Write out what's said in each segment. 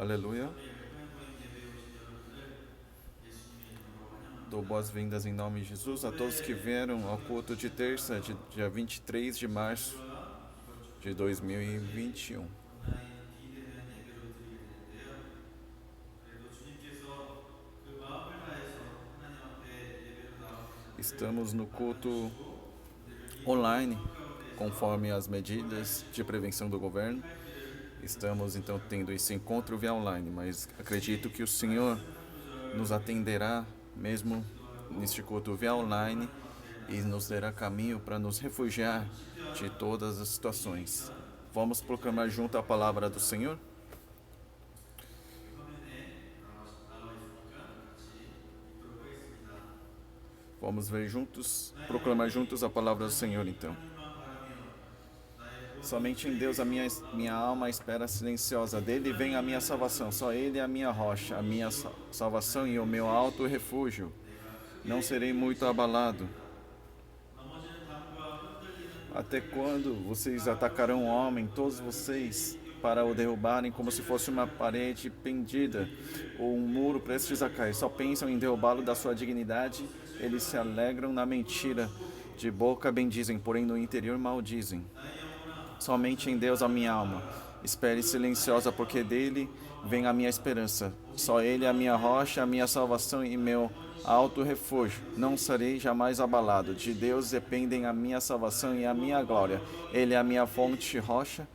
Aleluia. Dou boas-vindas em nome de Jesus a todos que vieram ao culto de terça, dia 23 de março de 2021. 온라인 비대면 예배로 드리게 되는데요. 그래도 주님께서 그 마음을 다해서 하나님 앞에 예배로 나오는 자들을 Estamos no culto 받아주시고 그들을 이 online, 위험 가운데서 conforme as medidas de 구원하시고 prevenção do governo. 할 길을 Estamos então tendo esse encontro via online, mas acredito 같이 que o Senhor 말씀 한 nos 구절 atenderá mesmo 기도하고 neste culto via 제목으로 online 하나님 앞에 e nos dará caminho 나아가겠습니다. para nos refugiar de 시편 todas as situações. 52편 Vamos 1절에서 proclamar junto a palavra do 4절입니다. Senhor? 여기 화면에 나와 있으니까 같이 읽도록 하겠습니다. Vamos ver juntos, 나의 proclamar 영혼이 juntos a palavra do Senhor 온전히 então. 하나님만 바라며 나의 구원이 Somente em Deus a minha alma espera silenciosa. Dele vem a minha salvação. Só Ele é a minha rocha, a minha salvação e o meu alto refúgio. 내가 Não 크게 serei muito 부르짖을 abalado. 때마다 넘어지는 담과 흔들리는 Até 물들을 quando vocês atacarão o homem, todos vocês, para o derrubarem como se fosse uma parede pendida ou um muro prestes a cair? Só pensam em derrubá-lo da sua dignidade. Eles se alegram na mentira. De boca bendizem, porém no interior maldizem. 나의 영혼아 Somente em Deus a minha alma espere silenciosa, porque dele vem a minha esperança. Só Ele é a minha rocha, a minha salvação e meu alto refúgio. Não serei jamais abalado. De Deus dependem a minha salvação e a minha glória. Ele é a minha fonte rocha,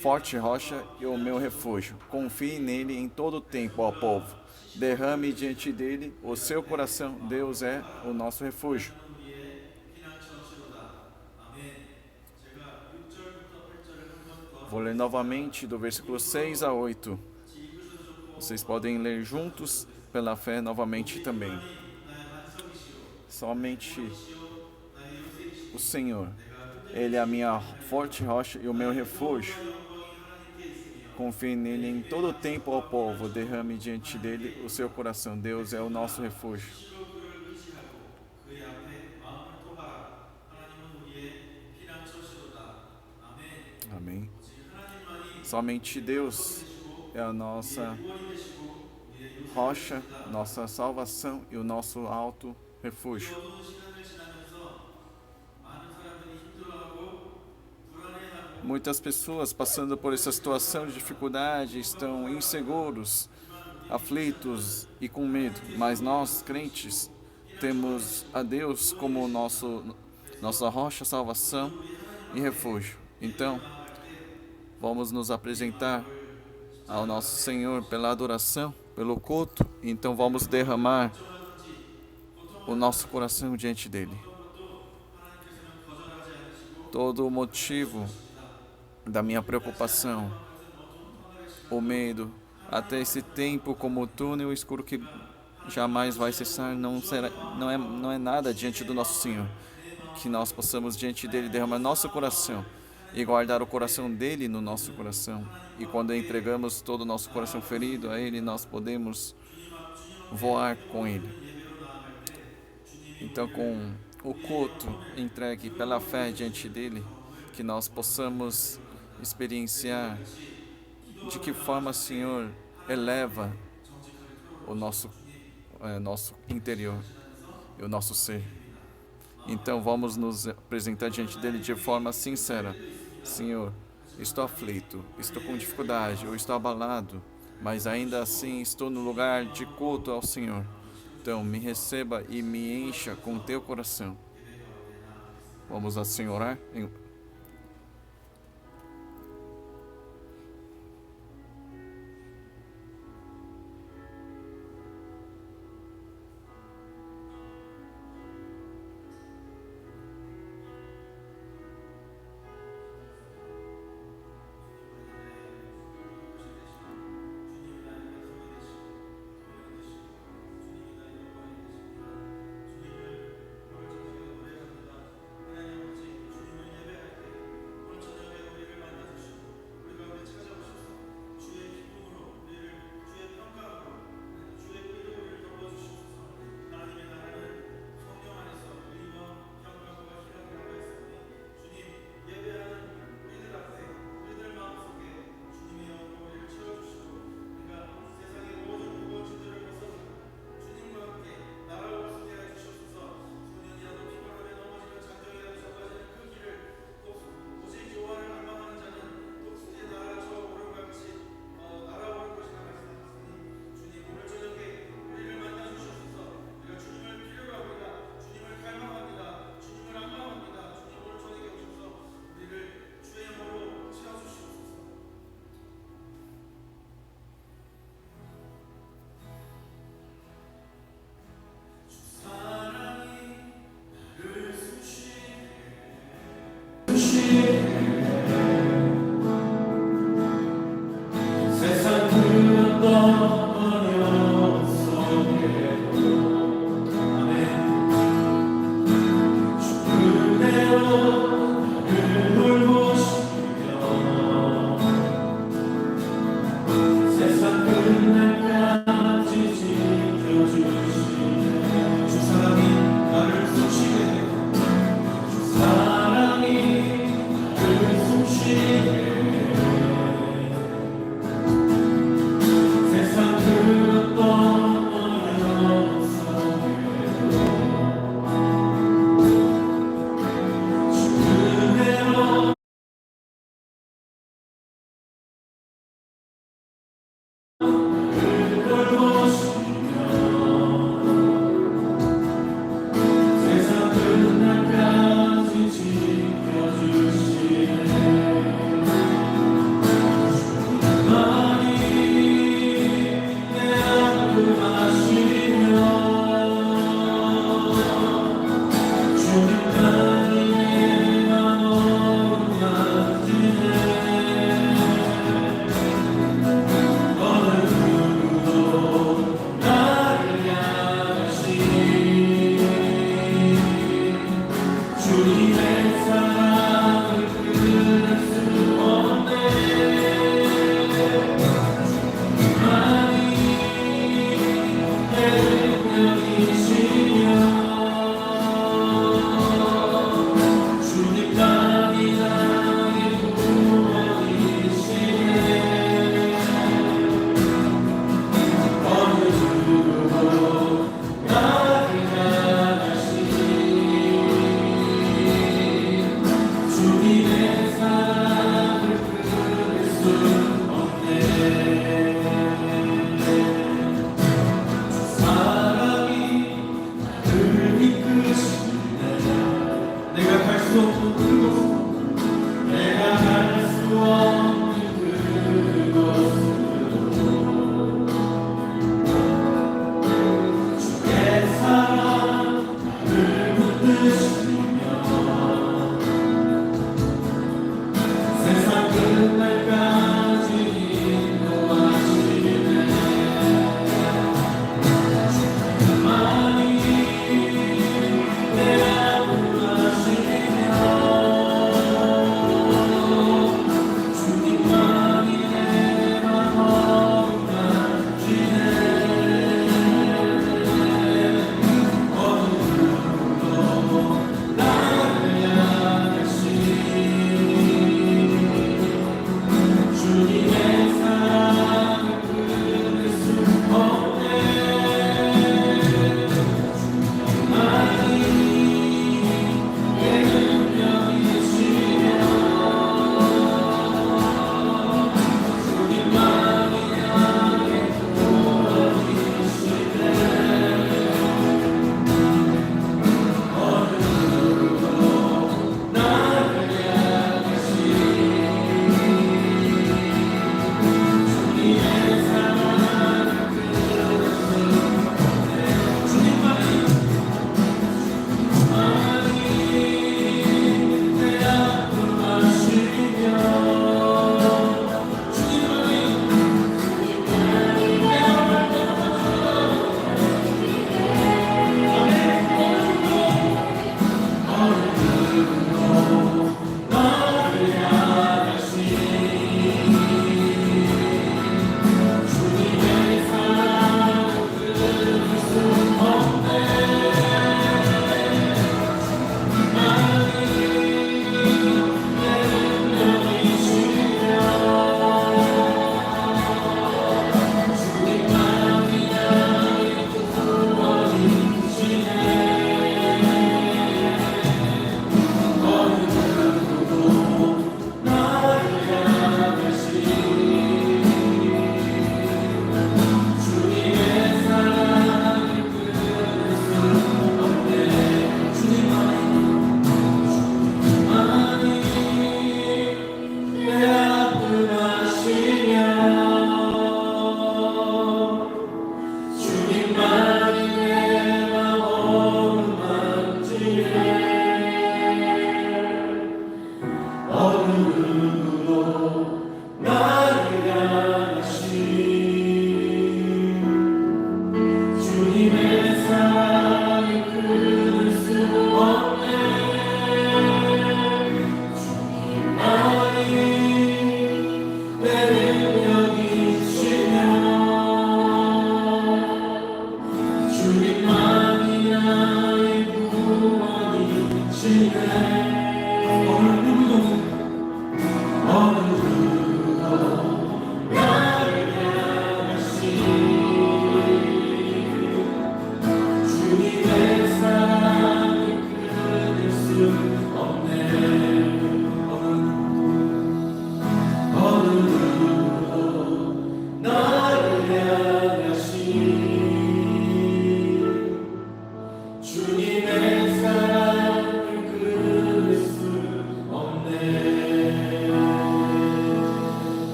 forte rocha e o meu refúgio. Confie nele em todo o tempo, ó povo. Derrame diante dele o seu coração. Deus é o nosso refúgio. 하나님은 우리의 피난처시로다. 아멘. 제가 6절부터 8절을 한 번 Vou 더 ler novamente do versículo 6 a 8. 같이 읽으셔도 좋고 Vocês podem ler juntos pela fé novamente também. 하나님 나의 반석이시오 Somente 시오 나의 요새이시오 o Senhor, 내가 Ele é a minha forte rocha e o meu refúgio. 영광이 하나님께 있으며 Confie nele em todo o tempo, ó povo. Derrame diante dele o seu coração. Deus é o nosso refúgio. 시로 그를 의지하고 그의 앞에 마음을 토하라. 하나님은 우리의 피난처시로다. 아멘. Amém. 오직 하나님만이 Somente Deus é a nossa 구원이 되시고 우리의 rocha, nossa salvação e o nosso alto refúgio. 어두운 시간을 지나면서 많은 사람들이 힘들어하고 불안해하고 Muitas pessoas passando por essa situação de dificuldade estão inseguros, aflitos e com medo, mas nós, crentes, temos a Deus como nossa rocha, salvação e refúgio. Então, vamos nos apresentar ao nosso Senhor pela adoração, pelo culto, então vamos derramar o nosso coração diante dele. Todo o motivo da minha preocupação, o medo, até esse tempo como o túnel escuro que jamais vai cessar, não é nada diante do nosso Senhor. Que nós possamos diante dele derramar nosso coração e guardar o coração dele no nosso coração. E quando entregamos todo o nosso coração ferido a ele, nós podemos voar com ele. Então, com o culto entregue pela fé diante dele, que nós possamos experienciar de que forma o Senhor eleva o nosso interior e o nosso ser. Então vamos nos apresentar diante dele de forma sincera. Senhor, estou aflito, estou com dificuldade, eu estou abalado, mas ainda assim estou no lugar de culto ao Senhor. Então me receba e me encha com teu coração. Vamos assim orar?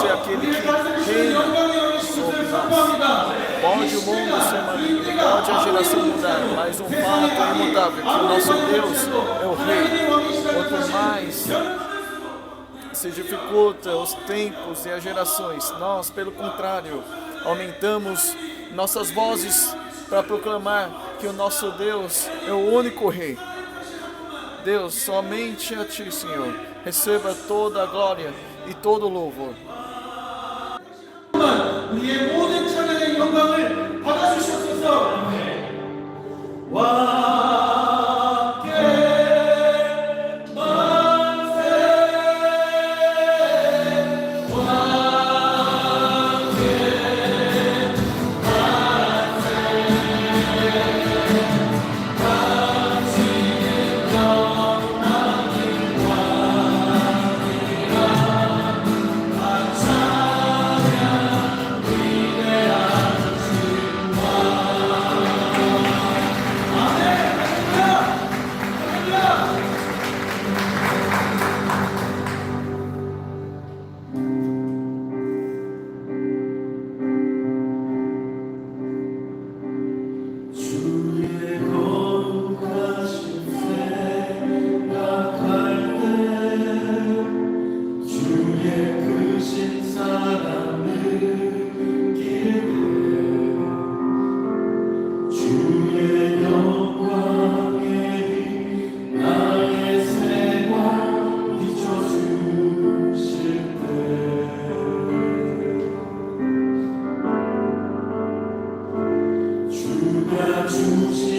Você é aquele que reina sobre nós. Pode o mundo ser maligno, pode a geração mudar, mas um fato é imutável, que o nosso Deus é o Rei. Quanto mais se dificulta os tempos e as gerações, nós, pelo contrário, aumentamos nossas vozes para proclamar que o nosso Deus é o único Rei. Deus, somente a Ti, Senhor, receba toda a glória e todo o louvor. 우리의 모든 찬양의 영광을 받아주시옵소서. 왕께 만세, 왕께 당신은 영광이 주신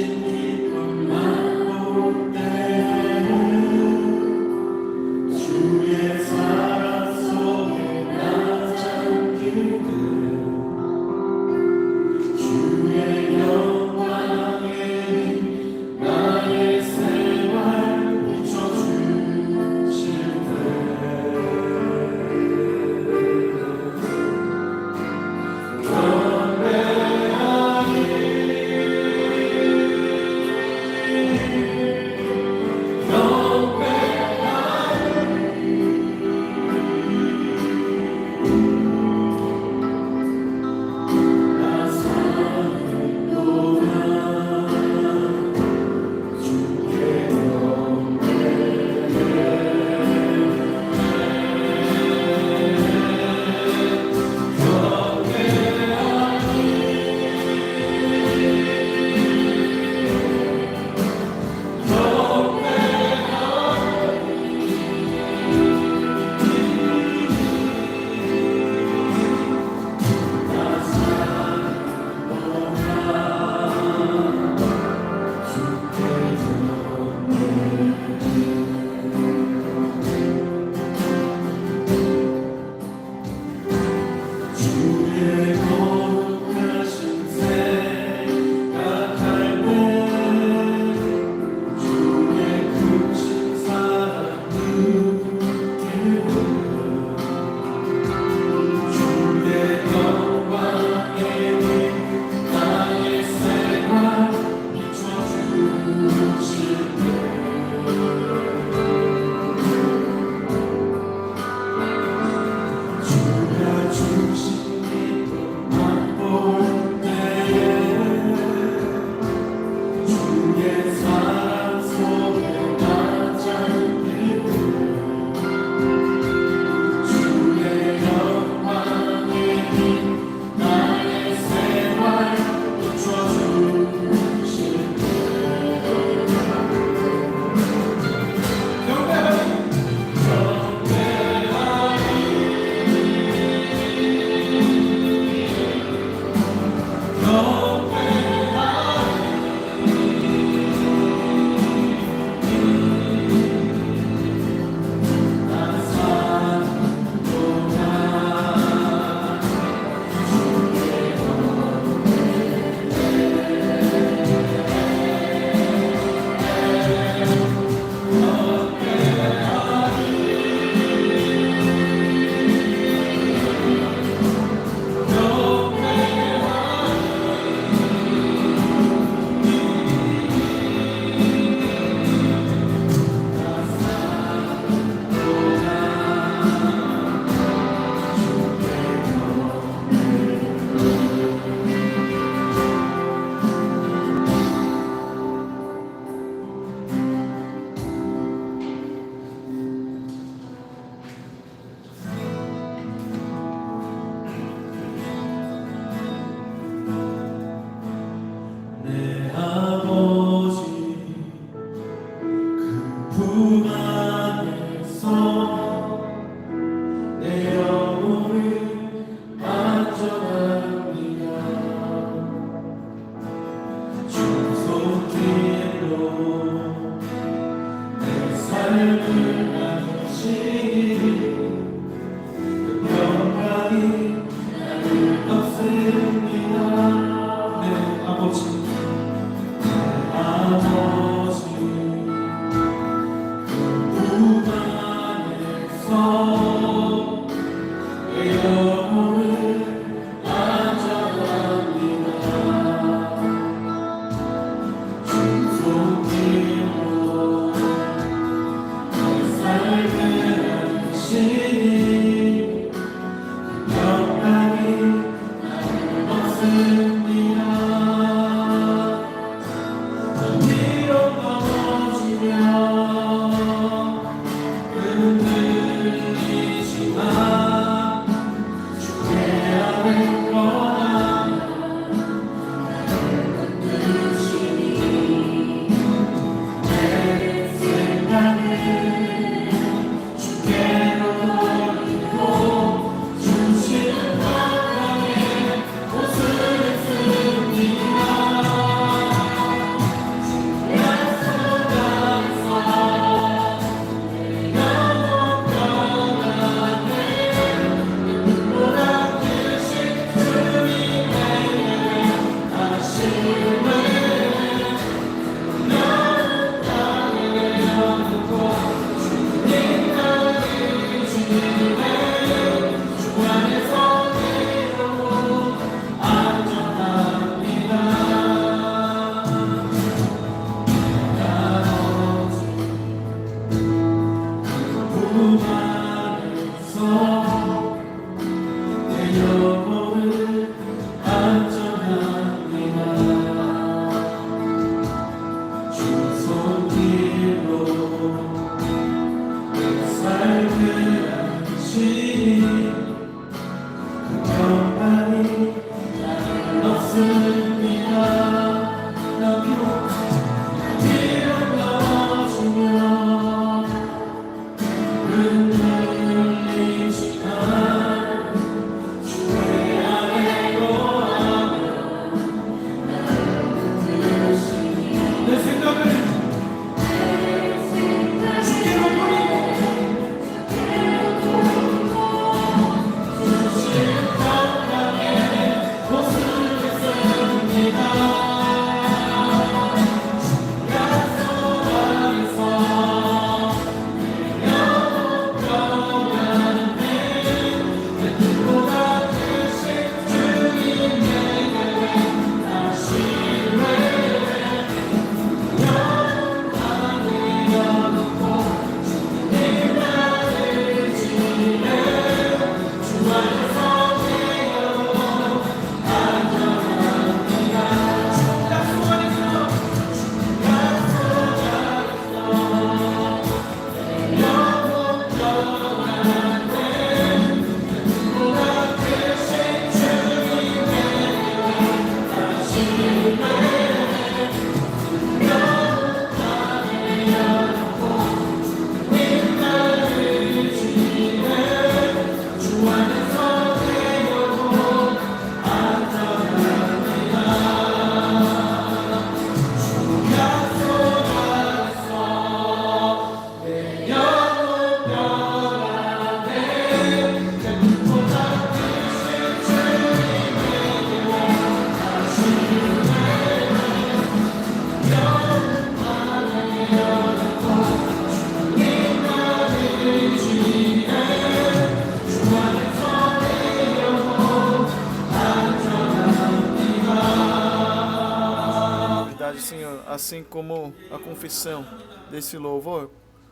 Senhor, assim como a confissão desse louvor,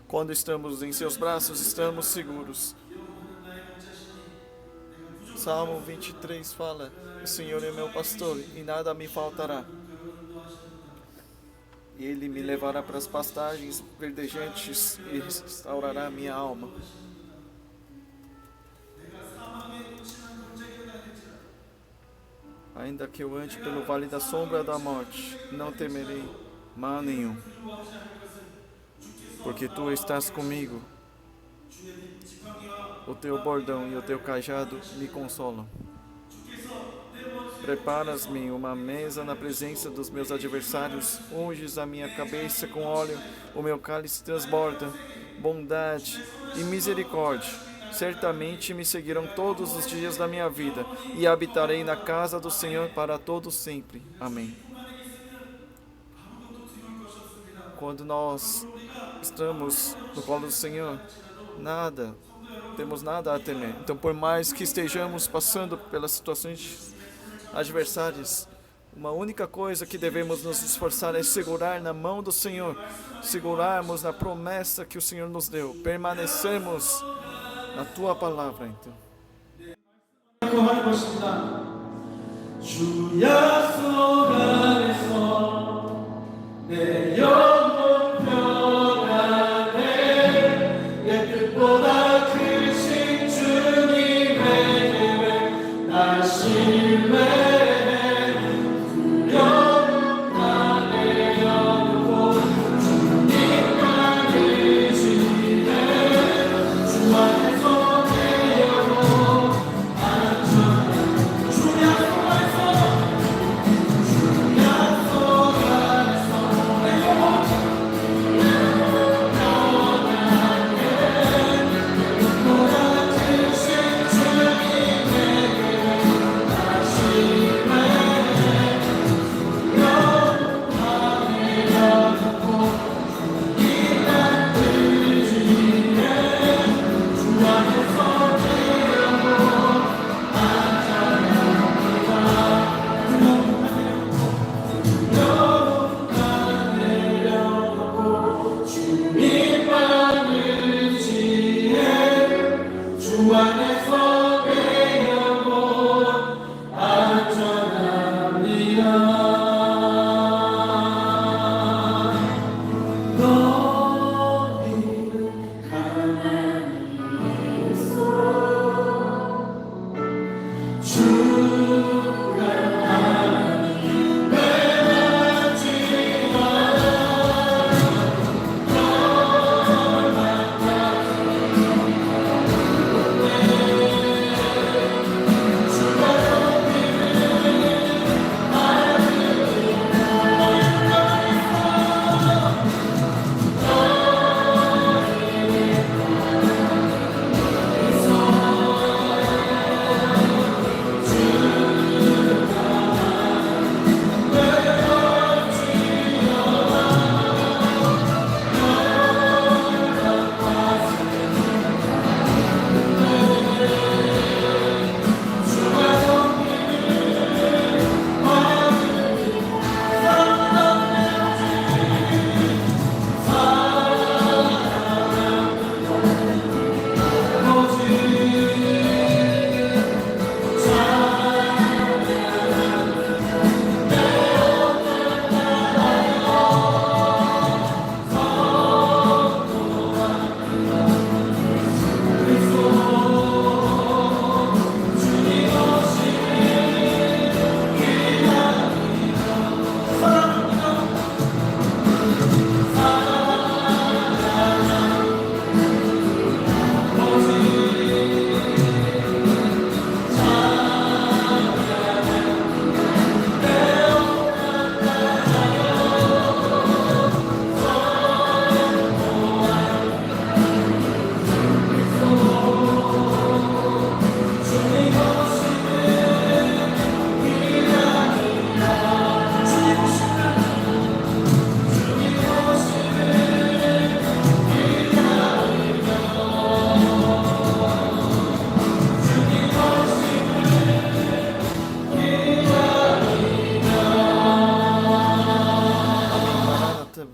quando estamos em seus braços, estamos seguros. Salmo 23 fala: o Senhor é meu pastor e nada me faltará. Ele me levará para as pastagens verdejantes e restaurará minha alma. Ainda que eu ande pelo vale da sombra da morte, não temerei mal nenhum, porque tu estás comigo. O teu bordão e o teu cajado me consolam. Preparas-me uma mesa na presença dos meus adversários, unges a minha cabeça com óleo, o meu cálice transborda. Bondade e misericórdia certamente me seguirão todos os dias da minha vida, e habitarei na casa do Senhor para todo sempre. Amém. Quando nós estamos no colo do Senhor, nada temos nada a temer. Então, por mais que estejamos passando pelas situações adversárias, uma única coisa que devemos nos esforçar é segurar na mão do Senhor, segurarmos na promessa que o Senhor nos deu, permanecermos na tua palavra. Então, 기도하는 것입니다. 주 약속 안에서 내 영혼 평안해 내 뜻보다 크신 주님의 계획 나 신뢰해 그 영혼 안에 영고 주님만 의지해 주 안에서 내 영혼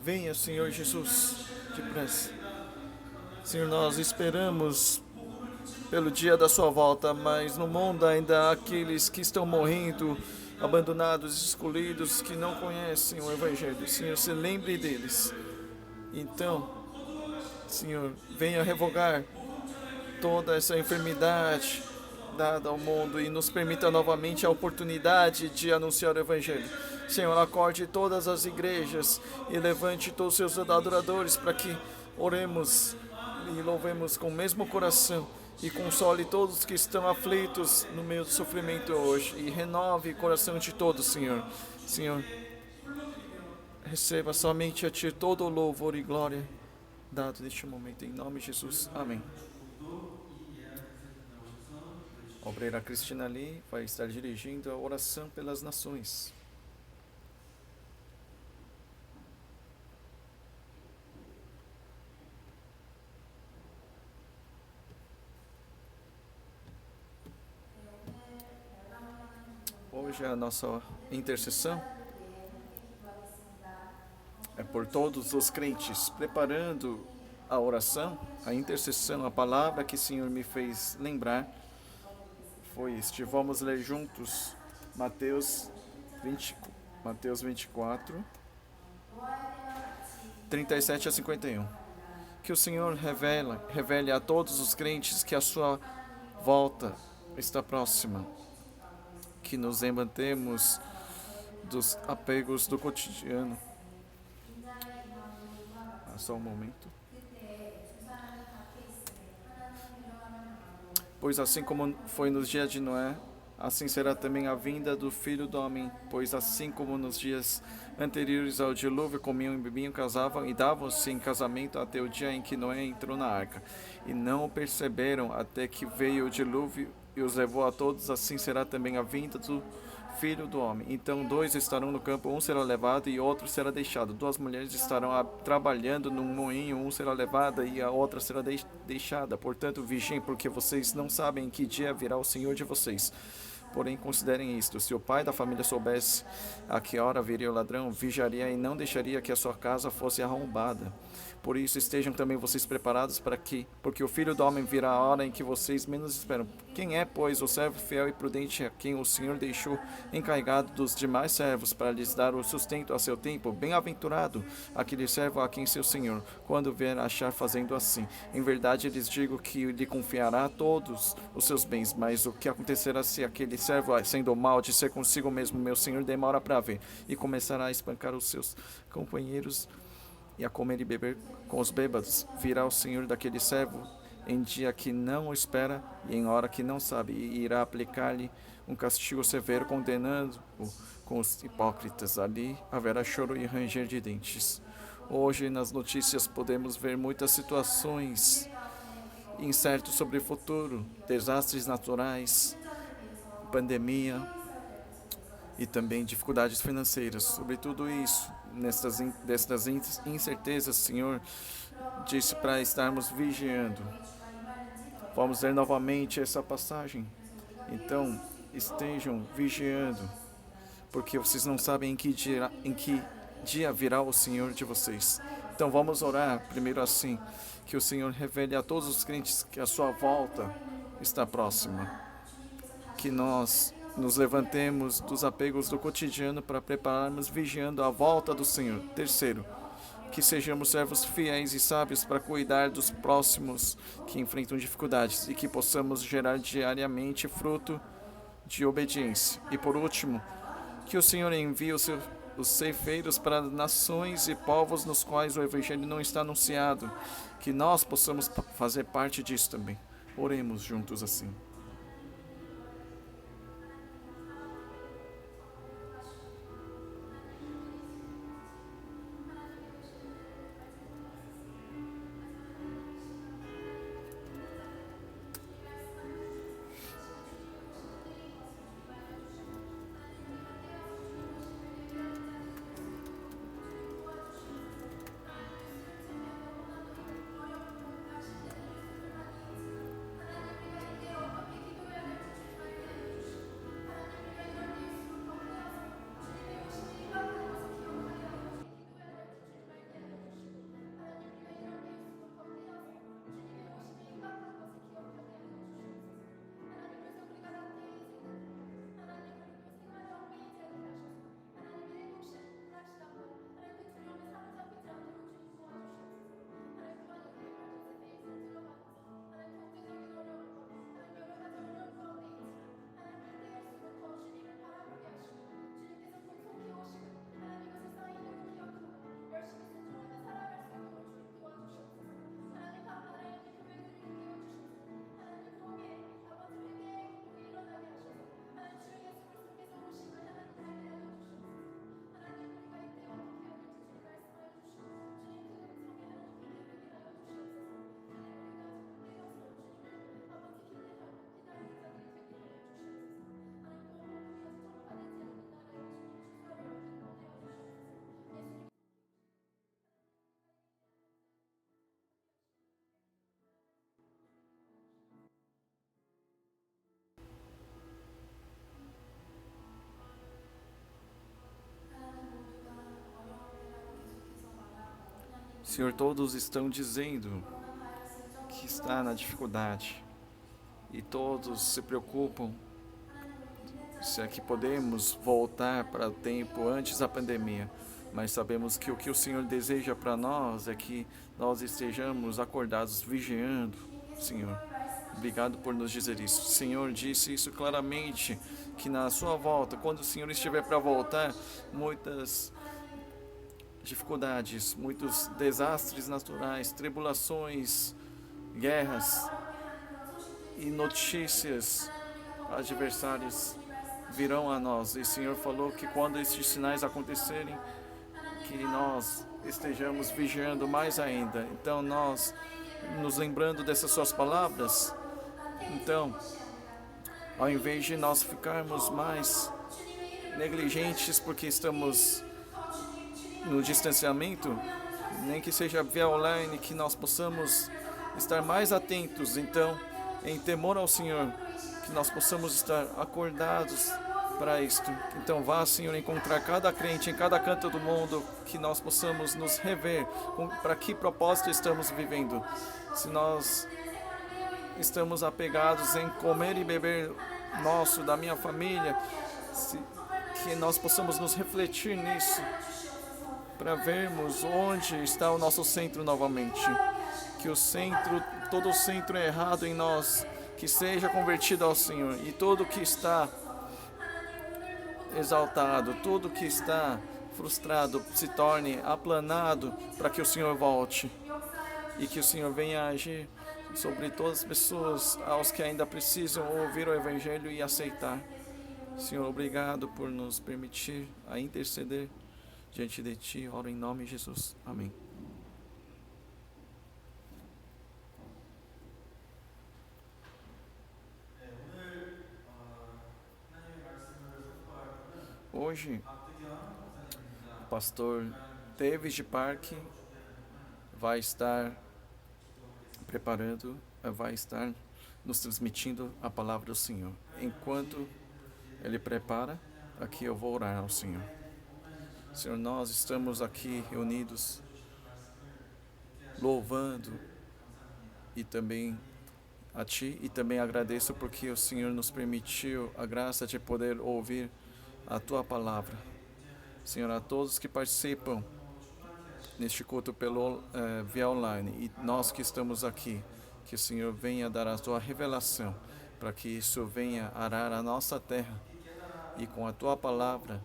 venha, Senhor Jesus, depressa. Senhor, nós esperamos pelo dia da sua volta, mas no mundo ainda há aqueles que estão morrendo, abandonados, excluídos, que não conhecem o Evangelho. Senhor, se lembre deles. Então, Senhor, venha revogar toda essa enfermidade dada ao mundo e nos permita novamente a oportunidade de anunciar o Evangelho. Senhor, acorde todas as igrejas e levante todos os seus adoradores para que oremos e louvemos com o mesmo coração e console todos que estão aflitos no meio do sofrimento hoje e renove o coração de todos, Senhor. Senhor, receba somente a Ti todo o louvor e glória dado neste momento, em nome de Jesus. Amém. A obreira Cristina Lee vai estar dirigindo a oração pelas nações. hoje a nossa intercessão é por todos os crentes, preparando a oração, a intercessão, a palavra que o Senhor me fez lembrar foi este. Vamos ler juntos Mateus 24, 37 a 51. Que o Senhor revele a todos os crentes que a sua volta está próxima, que nos mantemos dos apegos do cotidiano. Só um momento. Pois assim como foi nos dias de Noé, assim será também a vinda do Filho do Homem. Pois assim como nos dias anteriores ao dilúvio, comiam e bebiam, casavam e davam-se em casamento até o dia em que Noé entrou na arca. E não o perceberam até que veio o dilúvio e os levou a todos, assim será também a vinda do Filho do Homem. Então 2 estarão no campo, um será levado e outro será deixado. 2 mulheres estarão trabalhando num moinho, um será levada e a outra será deixada. Portanto, vigiem, porque vocês não sabem em que dia virá o Senhor de vocês. Porém, considerem isto: se o pai da família soubesse a que hora viria o ladrão, vigiaria e não deixaria que a sua casa fosse arrombada. Por isso, estejam também vocês preparados porque o Filho do Homem virá a hora em que vocês menos esperam. Quem é, pois, o servo fiel e prudente a quem o Senhor deixou encarregado dos demais servos para lhes dar o sustento a seu tempo? Bem-aventurado aquele servo a quem seu Senhor, quando vier, achar fazendo assim. Em verdade, lhes digo que lhe confiará todos os seus bens. Mas o que acontecerá se aquele servo, sendo mau, disser consigo mesmo: meu Senhor demora para vir, e começará a espancar os seus companheiros e a comer e beber com os bêbados? Virá o Senhor daquele servo em dia que não o espera e em hora que não sabe, e irá aplicar-lhe um castigo severo, condenando-o com os hipócritas. Ali haverá choro e ranger de dentes. Hoje, nas notícias, podemos ver muitas situações incertas sobre o futuro, desastres naturais, pandemia e também dificuldades financeiras. Sobre tudo isso, nestas incertezas, o Senhor disse para estarmos vigiando. Vamos ler novamente essa passagem. Então, estejam vigiando, porque vocês não sabem em que dia virá o Senhor de vocês. Então, vamos orar primeiro assim: que o Senhor revele a todos os crentes que a sua volta está próxima. Que nós nos levantemos dos apegos do cotidiano para prepararmos vigiando a volta do Senhor. Terceiro, que sejamos servos fiéis e sábios para cuidar dos próximos que enfrentam dificuldades e que possamos gerar diariamente fruto de obediência. E por último, que o Senhor envie os ceifeiros para nações e povos nos quais o Evangelho não está anunciado, que nós possamos fazer parte disso também. Oremos juntos assim. Senhor, todos estão dizendo que está na dificuldade e todos se preocupam se é que podemos voltar para o tempo antes da pandemia, mas sabemos que o Senhor deseja para nós é que nós estejamos acordados, vigiando, Senhor. Obrigado por nos dizer isso. O Senhor disse isso claramente, que na sua volta, quando o Senhor estiver para voltar, muitas dificuldades, muitos desastres naturais, tribulações, guerras e notícias adversárias virão a nós. E o Senhor falou que quando estes sinais acontecerem, que nós estejamos vigiando mais ainda. Então nós, nos lembrando dessas suas palavras, então, ao invés de nós ficarmos mais negligentes porque estamos no distanciamento, nem que seja via online, que nós possamos estar mais atentos, então, em temor ao Senhor, que nós possamos estar acordados para isto. Então vá, Senhor, encontrar cada crente em cada canto do mundo, que nós possamos nos rever para que propósito estamos vivendo. Se nós estamos apegados em comer e beber nosso, da minha família, que nós possamos nos refletir nisso, para vermos onde está o nosso centro novamente. Que o centro, todo o centro errado em nós, que seja convertido ao Senhor, e tudo que está exaltado, tudo que está frustrado se torne aplanado para que o Senhor volte e que o Senhor venha agir sobre todas as pessoas, aos que ainda precisam ouvir o Evangelho e aceitar. Senhor, obrigado por nos permitir a interceder diante de Ti. Oro em nome de Jesus. Amém. Hoje, o pastor David Park vai estar vai estar nos transmitindo a palavra do Senhor. Enquanto ele prepara, aqui eu vou orar ao Senhor. Senhor, nós estamos aqui reunidos, louvando e também a Ti, e também agradeço porque o Senhor nos permitiu a graça de poder ouvir a Tua palavra. Senhor, a todos que participam neste culto via online e nós que estamos aqui, que o Senhor venha dar a Tua revelação, para que isso venha arar a nossa terra e com a Tua palavra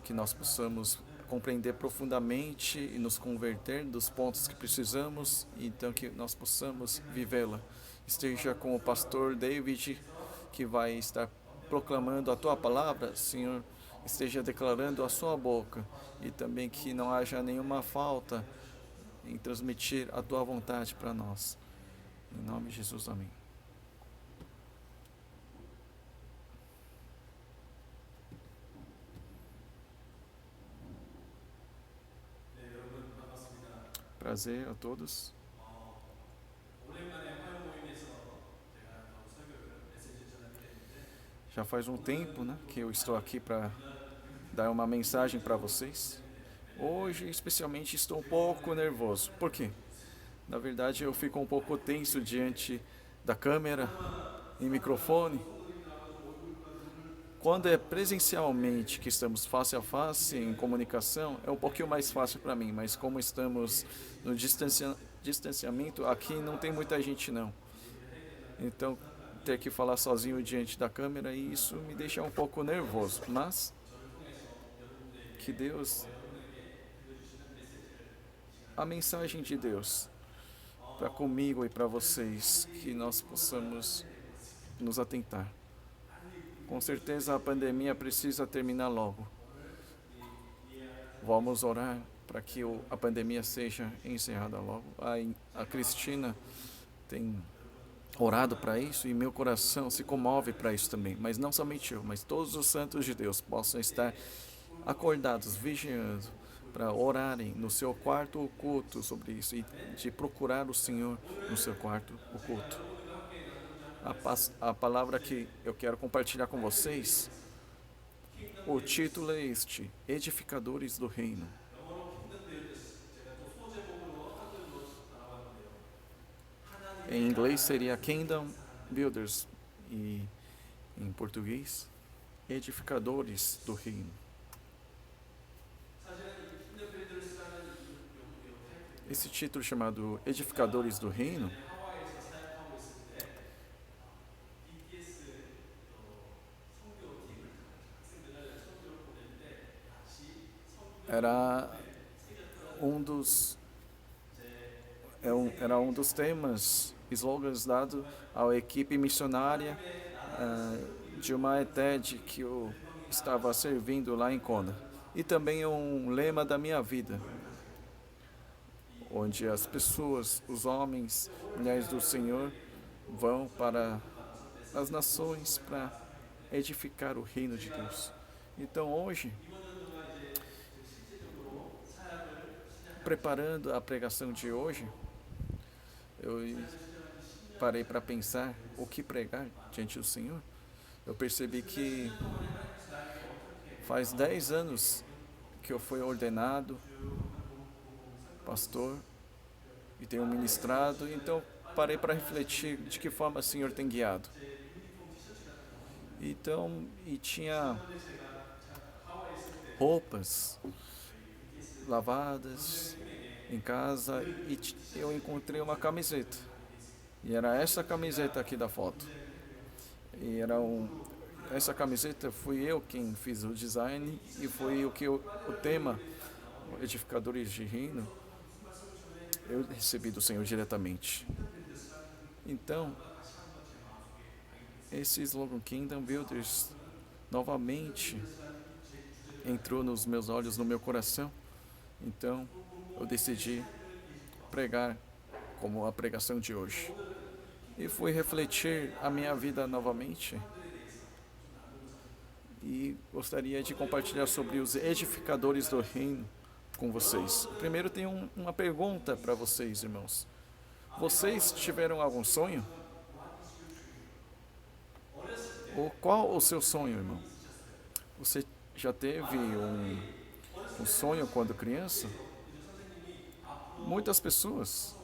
que nós possamos compreender profundamente e nos converter dos pontos que precisamos, e então que nós possamos vivê-la. Esteja com o pastor David, que vai estar proclamando a Tua palavra, Senhor, esteja declarando a sua boca, e também que não haja nenhuma falta em transmitir a Tua vontade para nós. Em nome de Jesus, amém. Prazer a todos. Já faz um tempo, que eu estou aqui para dar uma mensagem para vocês. Hoje, especialmente, estou um pouco nervoso. Por quê? Na verdade, eu fico um pouco tenso diante da câmera e microfone. Quando é presencialmente, que estamos face a face em comunicação, é um pouquinho mais fácil para mim, mas como estamos no distanciamento, aqui não tem muita gente não. Então, ter que falar sozinho diante da câmera, e isso me deixa um pouco nervoso, mas que Deus, a mensagem de Deus para comigo e para vocês, que nós possamos nos atentar. Com certeza a pandemia precisa terminar logo. Vamos orar para que a pandemia seja encerrada logo. A Cristina tem orado para isso e meu coração se comove para isso também. Mas não somente eu, mas todos os santos de Deus possam estar acordados, vigiando, para orarem no seu quarto oculto sobre isso e de procurar o Senhor no seu quarto oculto. A palavra que eu quero compartilhar com vocês, o título é este: Edificadores do Reino. Em inglês seria Kingdom Builders e em português, Edificadores do Reino. Esse título chamado Edificadores do Reino era era um dos temas, slogans dado à equipe missionária de uma ETED que eu estava servindo lá em Kona. E também é um lema da minha vida, onde as pessoas, os homens, mulheres do Senhor, vão para as nações para edificar o reino de Deus. Então hoje, preparando a pregação de hoje, eu parei para pensar o que pregar diante do Senhor. Eu percebi que faz 10 anos que eu fui ordenado pastor e tenho ministrado, então parei para refletir de que forma o Senhor tem guiado. Então, e tinha roupas lavadas em casa e eu encontrei uma camiseta. E era essa camiseta aqui da foto. E essa camiseta fui eu quem fiz o design e foi o tema Edificadores de Reino eu recebi do Senhor diretamente. Então, esse slogan Kingdom Builders novamente entrou nos meus olhos, no meu coração. Então, eu decidi pregar como a pregação de hoje. E fui refletir a minha vida novamente. E gostaria de compartilhar sobre os edificadores do reino com vocês. Primeiro tenho uma pergunta para vocês, irmãos. Vocês tiveram algum sonho? Ou qual o seu sonho, irmão? Você já teve um sonho quando criança? Muitas pessoas,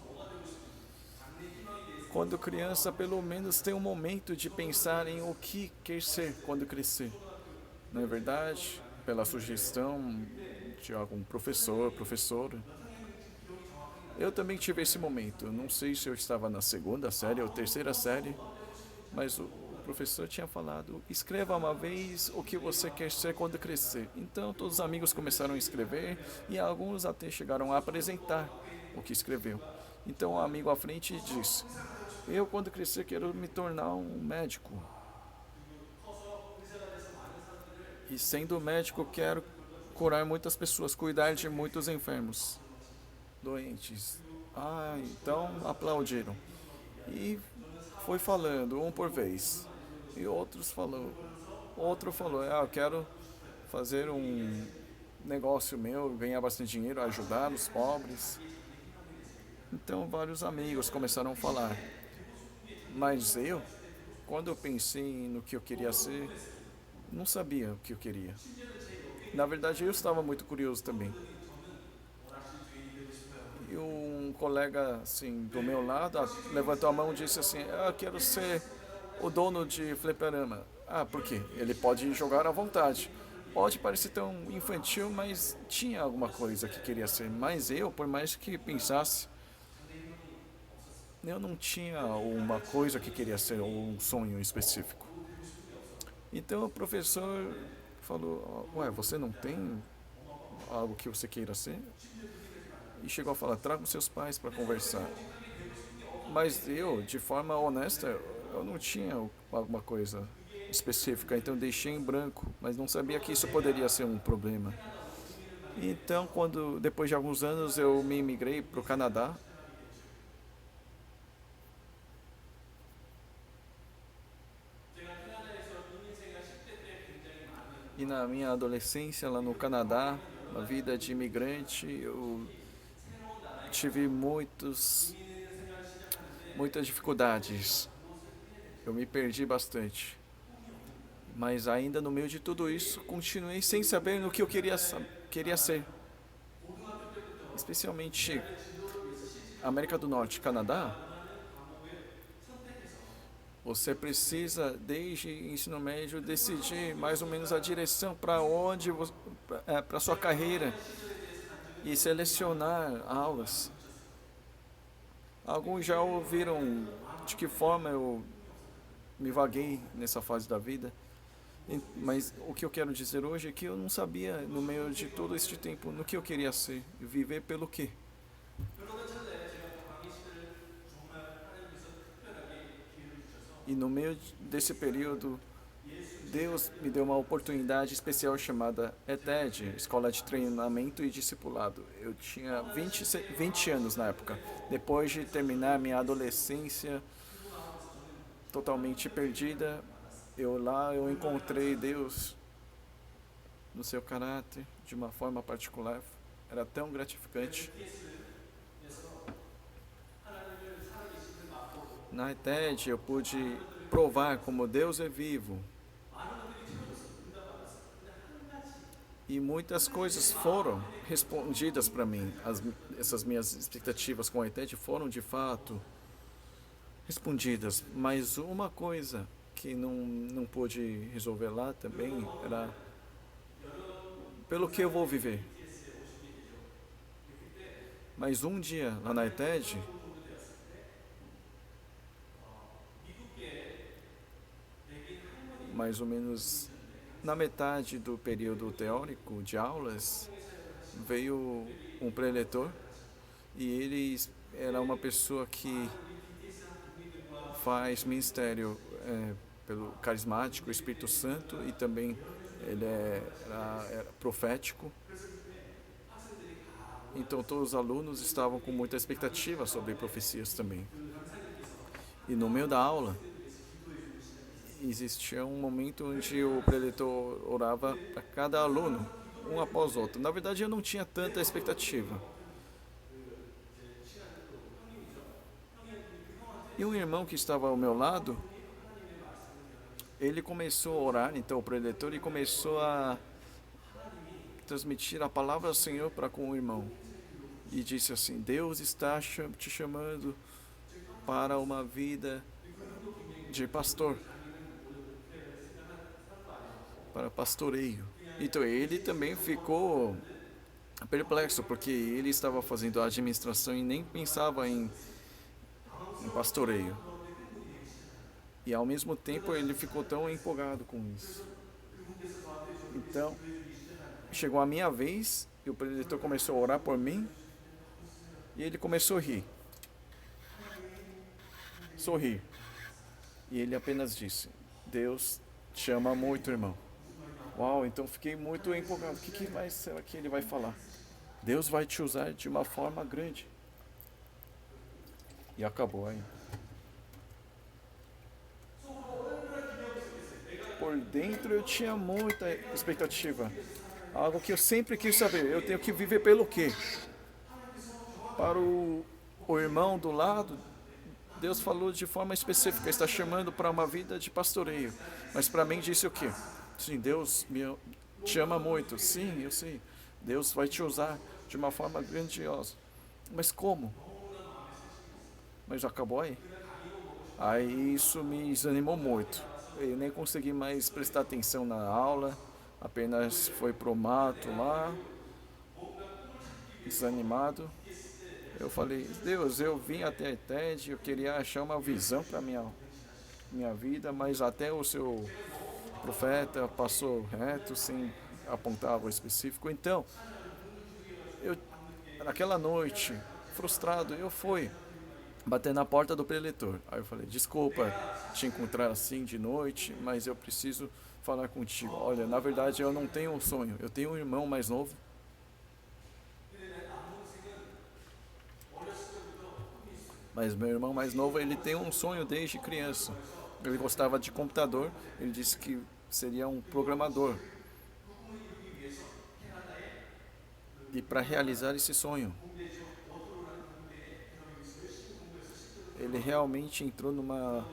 quando criança, pelo menos tem um momento de pensar em o que quer ser quando crescer. Não é verdade? Pela sugestão de algum professor, professora. Eu também tive esse momento. Não sei se eu estava na segunda série ou terceira série, mas o professor tinha falado: escreva uma vez o que você quer ser quando crescer. Então todos os amigos começaram a escrever e alguns até chegaram a apresentar o que escreveu. Então um amigo à frente disse: eu quando crescer quero me tornar um médico. E sendo médico quero curar muitas pessoas, cuidar de muitos enfermos, doentes. Então aplaudiram. E foi falando, um por vez. E outro falou, eu quero fazer um negócio meu, ganhar bastante dinheiro, ajudar os pobres. Então vários amigos começaram a falar. Mas eu, quando eu pensei no que eu queria ser, não sabia o que eu queria. Na verdade, eu estava muito curioso também. E um colega assim do meu lado levantou a mão e disse assim: eu quero ser o dono de fliperama. Por quê? Ele pode jogar à vontade. Pode parecer tão infantil, mas tinha alguma coisa que queria ser. Mas eu, por mais que pensasse, eu não tinha uma coisa que queria ser, ou um sonho específico. Então o professor falou: você não tem algo que você queira ser? E chegou a falar: traga os seus pais para conversar. Mas eu, de forma honesta, eu não tinha alguma coisa específica, então deixei em branco, mas não sabia que isso poderia ser um problema. Então, depois de alguns anos, eu me imigrei para o Canadá. E na minha adolescência, lá no Canadá, na vida de imigrante, eu tive muitas dificuldades. Eu me perdi bastante. Mas ainda no meio de tudo isso, continuei sem saber no que eu queria ser. Especialmente América do Norte, Canadá, Você precisa, desde ensino médio, decidir mais ou menos a direção para onde, para sua carreira e selecionar aulas. Alguns já ouviram de que forma eu me vaguei nessa fase da vida, mas o que eu quero dizer hoje é que eu não sabia, no meio de todo este tempo, no que eu queria ser, viver pelo quê. E no meio desse período, Deus me deu uma oportunidade especial chamada ETED, Escola de Treinamento e Discipulado. Eu tinha 20 anos na época. Depois de terminar minha adolescência totalmente perdida, eu encontrei Deus no seu caráter de uma forma particular. Era tão gratificante. Na ETED eu pude provar como Deus é vivo. E muitas coisas foram respondidas para mim. Essas minhas expectativas com a ETED foram de fato respondidas. Mas uma coisa que não pude resolver lá também era pelo que eu vou viver. Mas um dia lá na ETED, mais ou menos na metade do período teórico de aulas, veio um preletor e ele era uma pessoa que faz ministério pelo carismático, Espírito Santo, e também ele era profético. Então todos os alunos estavam com muita expectativa sobre profecias também. E no meio da aula, existia um momento onde o preletor orava para cada aluno, um após o outro. Na verdade, eu não tinha tanta expectativa. E um irmão que estava ao meu lado, ele começou a orar, então o preletor, e começou a transmitir a palavra do Senhor para com o irmão. E disse assim: Deus está te chamando para uma vida de pastor, para pastoreio. Então ele também ficou perplexo, porque ele estava fazendo a administração e nem pensava em pastoreio. E ao mesmo tempo ele ficou tão empolgado com isso. Então chegou a minha vez e o preletor começou a orar por mim e ele começou a rir. Sorrir. E ele apenas disse: Deus te ama muito, irmão. Uau, então fiquei muito empolgado. O que será que ele vai falar? Deus vai te usar de uma forma grande. E acabou aí. Por dentro eu tinha muita expectativa. Algo que eu sempre quis saber. Eu tenho que viver pelo quê? Para o irmão do lado, Deus falou de forma específica, está chamando para uma vida de pastoreio. Mas para mim disse o quê? Sim, Deus te ama muito. Sim, eu sei. Deus vai te usar de uma forma grandiosa. Mas como? Mas já acabou aí? Aí isso me desanimou muito. Eu nem consegui mais prestar atenção na aula. Apenas foi pro mato lá, desanimado. Eu falei: Deus, eu vim até a ETED, eu queria achar uma visão para minha vida, mas até o seu profeta passou reto, sem apontar algo específico. Então, naquela noite, frustrado, eu fui bater na porta do preletor. Aí eu falei: desculpa te encontrar assim de noite, mas eu preciso falar contigo. Olha, na verdade eu não tenho um sonho, eu tenho um irmão mais novo. Mas meu irmão mais novo, ele tem um sonho desde criança. Ele gostava de computador, ele disse que seria um programador. E para realizar esse sonho, ele realmente entrou numa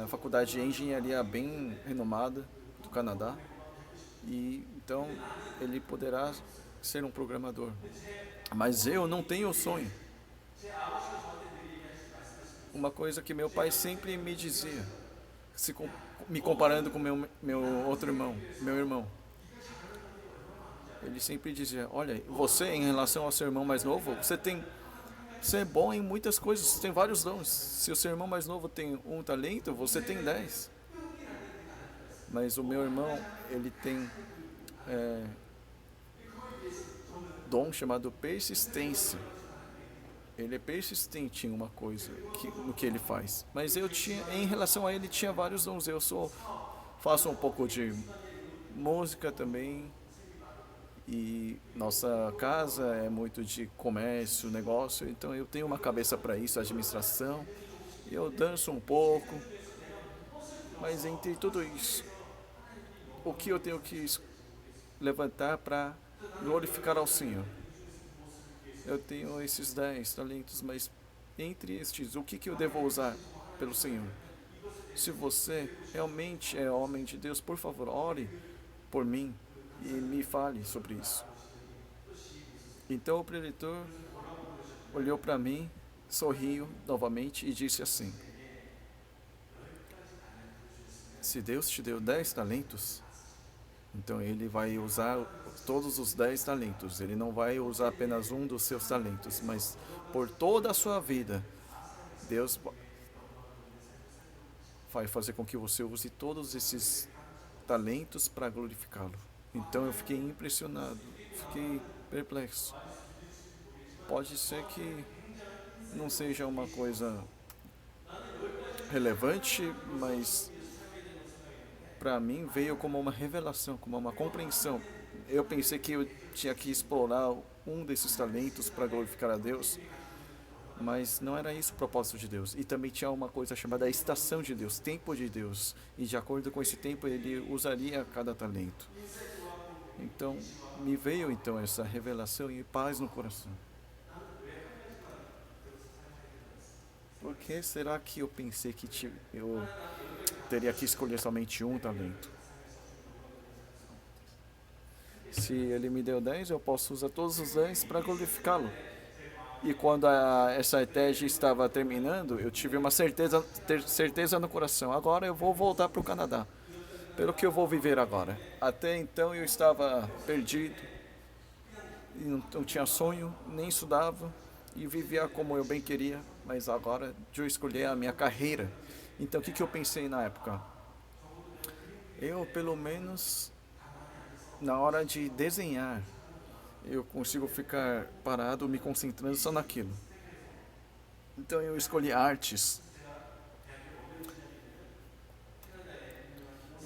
faculdade de engenharia bem renomada do Canadá. E então ele poderá ser um programador. Mas eu não tenho sonho. Uma coisa que meu pai sempre me dizia: se com- me comparando com meu outro irmão, meu irmão. Ele sempre dizia: olha, você em relação ao seu irmão mais novo, você é bom em muitas coisas, você tem vários dons. Se o seu irmão mais novo tem um talento, você tem 10. Mas o meu irmão, ele tem dom chamado persistência. Ele é persistente em uma coisa, no que ele faz. Mas eu tinha, em relação a ele, tinha vários dons. Faço um pouco de música também. E nossa casa é muito de comércio, negócio. Então eu tenho uma cabeça para isso, administração. Eu danço um pouco. Mas entre tudo isso, o que eu tenho que levantar para glorificar ao Senhor? Eu tenho esses 10 talentos, mas entre estes, o que eu devo usar pelo Senhor? Se você realmente é homem de Deus, por favor, ore por mim e me fale sobre isso. Então o preletor olhou para mim, sorriu novamente e disse assim: se Deus te deu 10 talentos, então ele vai usar todos os 10 talentos. Ele não vai usar apenas um dos seus talentos, mas por toda a sua vida, Deus vai fazer com que você use todos esses talentos para glorificá-lo. Então eu fiquei impressionado, fiquei perplexo. Pode ser que não seja uma coisa relevante, mas para mim veio como uma revelação, como uma compreensão. Eu pensei que eu tinha que explorar um desses talentos para glorificar a Deus, mas não era isso o propósito de Deus. E também tinha uma coisa chamada estação de Deus, tempo de Deus. E de acordo com esse tempo ele usaria cada talento. Então me veio então essa revelação e paz no coração. Por que será que eu pensei que eu teria que escolher somente um talento? Se ele me deu 10, eu posso usar todos os 10 para glorificá-lo. E quando essa estratégia estava terminando, eu tive uma certeza no coração. Agora eu vou voltar para o Canadá. Pelo que eu vou viver agora. Até então eu estava perdido, e não tinha sonho, nem estudava e vivia como eu bem queria. Mas agora eu escolhi a minha carreira. Então o que eu pensei na época? Eu, pelo menos, na hora de desenhar, eu consigo ficar parado, me concentrando só naquilo. Então eu escolhi artes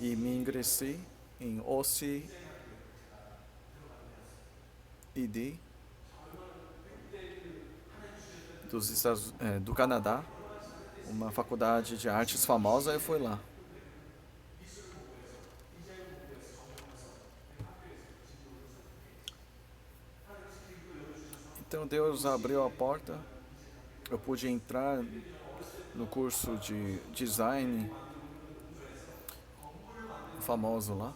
e me ingressei em OCID do Canadá, uma faculdade de artes famosa. Eu fui lá. Então Deus abriu a porta, eu pude entrar no curso de design famoso lá.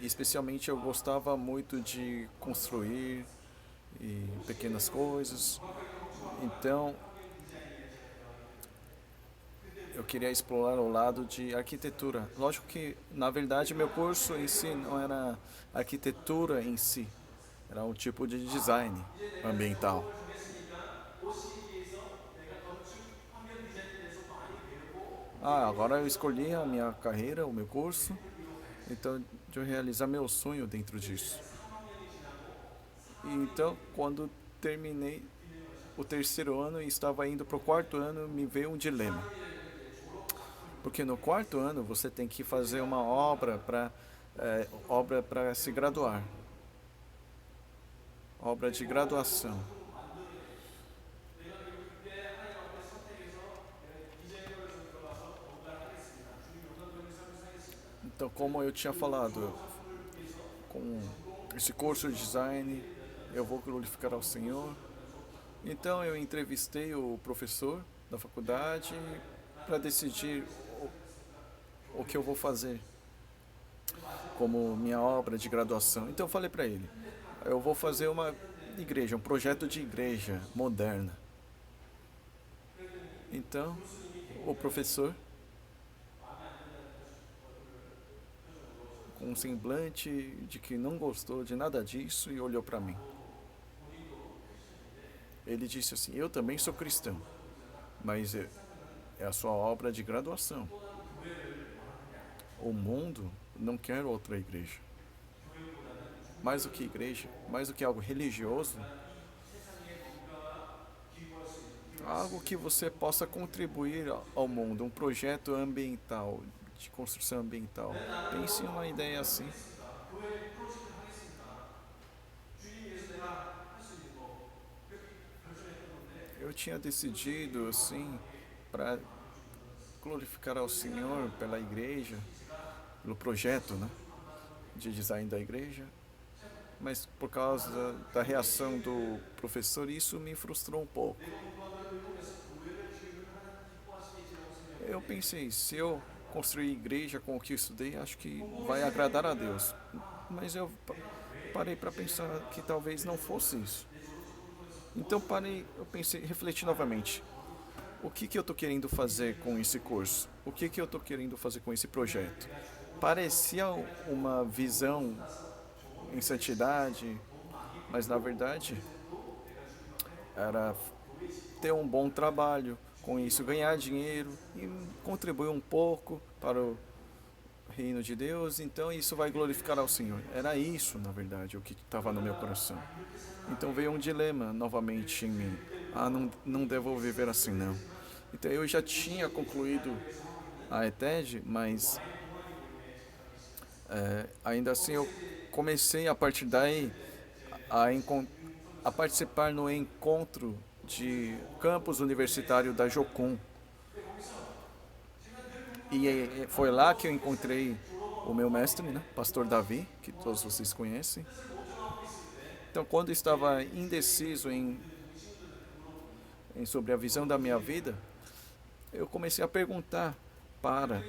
E especialmente eu gostava muito de construir e pequenas coisas. Então eu queria explorar o lado de arquitetura. Lógico que, na verdade, meu curso em si não era arquitetura em si. Era um tipo de design ambiental. Agora eu escolhi a minha carreira, o meu curso. Então, de eu realizar meu sonho dentro disso. E então, quando terminei o terceiro ano e estava indo para o quarto ano, me veio um dilema. Porque no quarto ano você tem que fazer uma obra para se graduar. Obra de graduação. Então, como eu tinha falado, com esse curso de design, eu vou glorificar ao Senhor. Então, eu entrevistei o professor da faculdade para decidir o que eu vou fazer como minha obra de graduação. Então, eu falei para ele: eu vou fazer uma igreja, um projeto de igreja moderna. Então, o professor um semblante de que não gostou de nada disso e olhou para mim. Ele disse assim: eu também sou cristão, mas é a sua obra de graduação. O mundo não quer outra igreja. Mais do que igreja, mais do que algo religioso, algo que você possa contribuir ao mundo, um projeto ambiental, de construção ambiental. Pense em uma ideia assim. Eu tinha decidido, assim, para glorificar ao Senhor pela igreja, pelo projeto, né, de design da igreja, mas por causa da reação do professor, isso me frustrou um pouco. Eu pensei, se eu construir igreja com o que eu estudei, acho que vai agradar a Deus. Mas eu parei para pensar que talvez não fosse isso. Então eu pensei, refleti novamente. O que eu estou querendo fazer com esse curso? O que eu estou querendo fazer com esse projeto? Parecia uma visão em santidade, mas na verdade era ter um bom trabalho com isso, ganhar dinheiro e contribuir um pouco para o reino de Deus, então isso vai glorificar ao Senhor. Era isso, na verdade, o que estava no meu coração. Então veio um dilema novamente em mim. Não devo viver assim, não. Então eu já tinha concluído a ETED, mas ainda assim eu comecei a partir daí a participar no encontro de campus universitário da Jocum. E foi lá que eu encontrei o meu mestre, né, Pastor Davi, que todos vocês conhecem. Então, quando eu estava indeciso sobre a visão da minha vida, eu comecei a perguntar para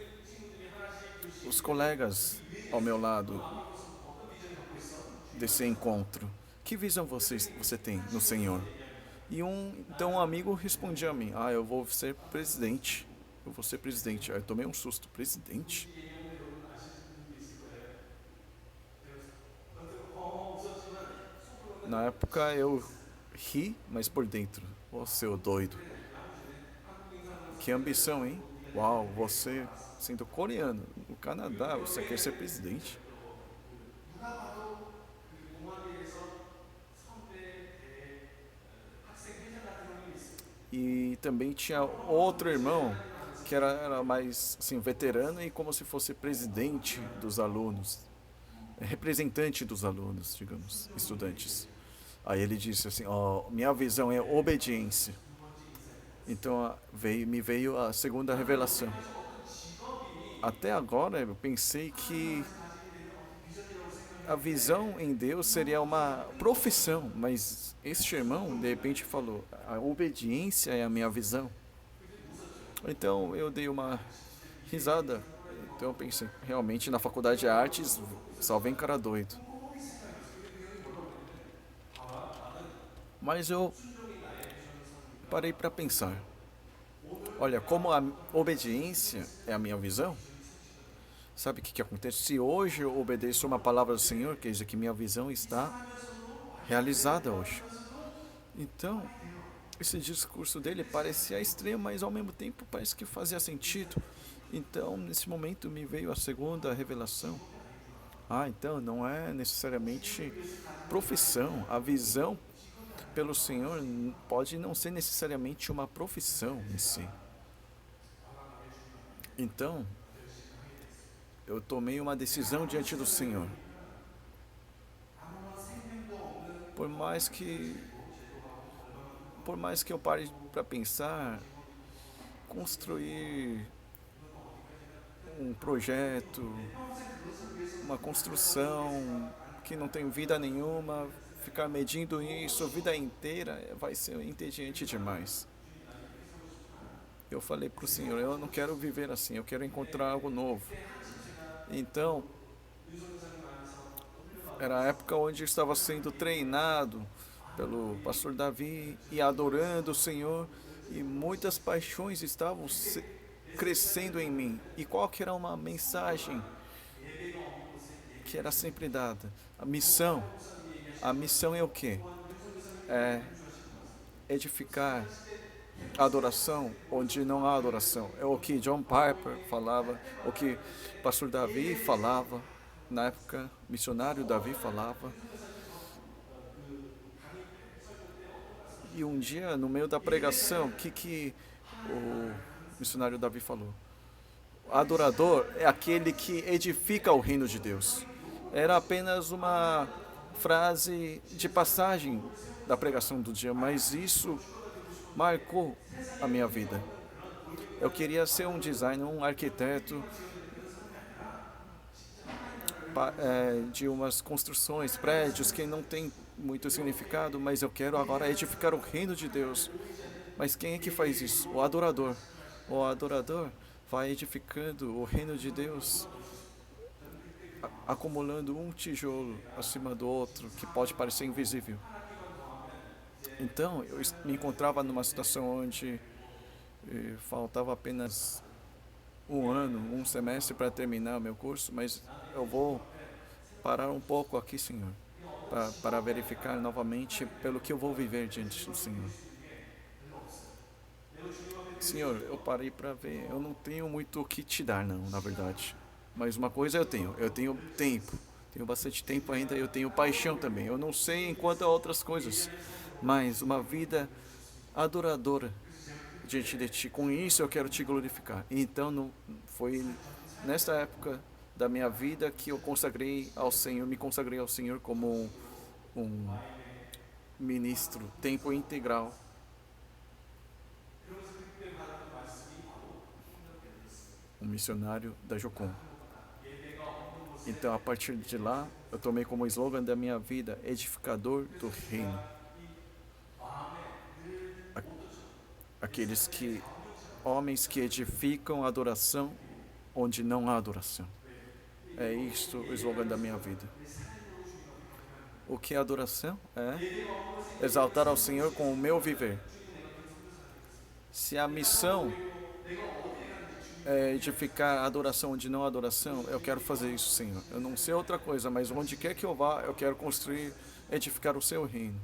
os colegas ao meu lado desse encontro: que visão você tem no Senhor? Então um amigo respondia a mim: eu vou ser presidente. Eu vou ser presidente. Aí eu tomei um susto: presidente? Na época eu ri, mas por dentro: ô seu doido. Que ambição, hein? Uau, você sendo coreano, no Canadá, você quer ser presidente? E também tinha outro irmão que era mais assim, veterano e como se fosse presidente dos alunos, representante dos alunos, digamos, estudantes. Aí ele disse assim: minha visão é obediência. Então me veio a segunda revelação. Até agora eu pensei que a visão em Deus seria uma profissão, mas este irmão de repente falou: a obediência é a minha visão. Então eu dei uma risada. Então eu pensei, realmente na faculdade de artes só vem cara doido. Mas eu parei para pensar. Olha, como a obediência é a minha visão, sabe o que acontece? Se hoje eu obedeço uma palavra do Senhor, quer dizer que minha visão está realizada hoje. Então, esse discurso dele parecia estranho, mas ao mesmo tempo parece que fazia sentido. Então, nesse momento me veio a segunda revelação. Então não é necessariamente profissão. A visão pelo Senhor pode não ser necessariamente uma profissão em si. Então, eu tomei uma decisão diante do Senhor. Por mais que eu pare para pensar, construir um projeto, uma construção que não tem vida nenhuma, ficar medindo isso a vida inteira vai ser entediante demais. Eu falei para o Senhor: eu não quero viver assim, eu quero encontrar algo novo. Então, era a época onde eu estava sendo treinado pelo pastor Davi e adorando o Senhor, e muitas paixões estavam crescendo em mim. E qual que era uma mensagem que era sempre dada. A missão é o quê? É edificar a adoração onde não há adoração. É o que John Piper falava, o que o pastor Davi falava, na época, missionário Davi falava. E um dia, no meio da pregação, o que o missionário Davi falou? O adorador é aquele que edifica o reino de Deus. Era apenas uma frase de passagem da pregação do dia, mas isso marcou a minha vida. Eu queria ser um designer, um arquiteto de umas construções, prédios que não tem muito significado, mas eu quero agora edificar o reino de Deus. Mas quem é que faz isso? O adorador. O adorador vai edificando o reino de Deus, acumulando um tijolo acima do outro, que pode parecer invisível. Então, eu me encontrava numa situação onde faltava apenas um ano, um semestre para terminar o meu curso, mas eu vou parar um pouco aqui, Senhor, para verificar novamente pelo que eu vou viver diante do Senhor. Senhor, eu parei para ver, eu não tenho muito o que te dar, não, na verdade. Mas uma coisa eu tenho tempo, tenho bastante tempo ainda, eu tenho paixão também. Eu não sei enquanto a outras coisas, mas uma vida adoradora diante de ti. Com isso eu quero te glorificar. Então foi nessa época da minha vida que eu consagrei ao Senhor, me consagrei ao Senhor como um ministro, tempo integral. Um missionário da Jocum. Então, a partir de lá, eu tomei como slogan da minha vida, edificador do reino. Homens que edificam a adoração onde não há adoração. É isto o slogan da minha vida. O que é adoração? É exaltar ao Senhor com o meu viver. Se a missão edificar a adoração onde não há adoração, eu quero fazer isso, Senhor. Eu não sei outra coisa, mas onde quer que eu vá, eu quero construir, edificar o seu reino.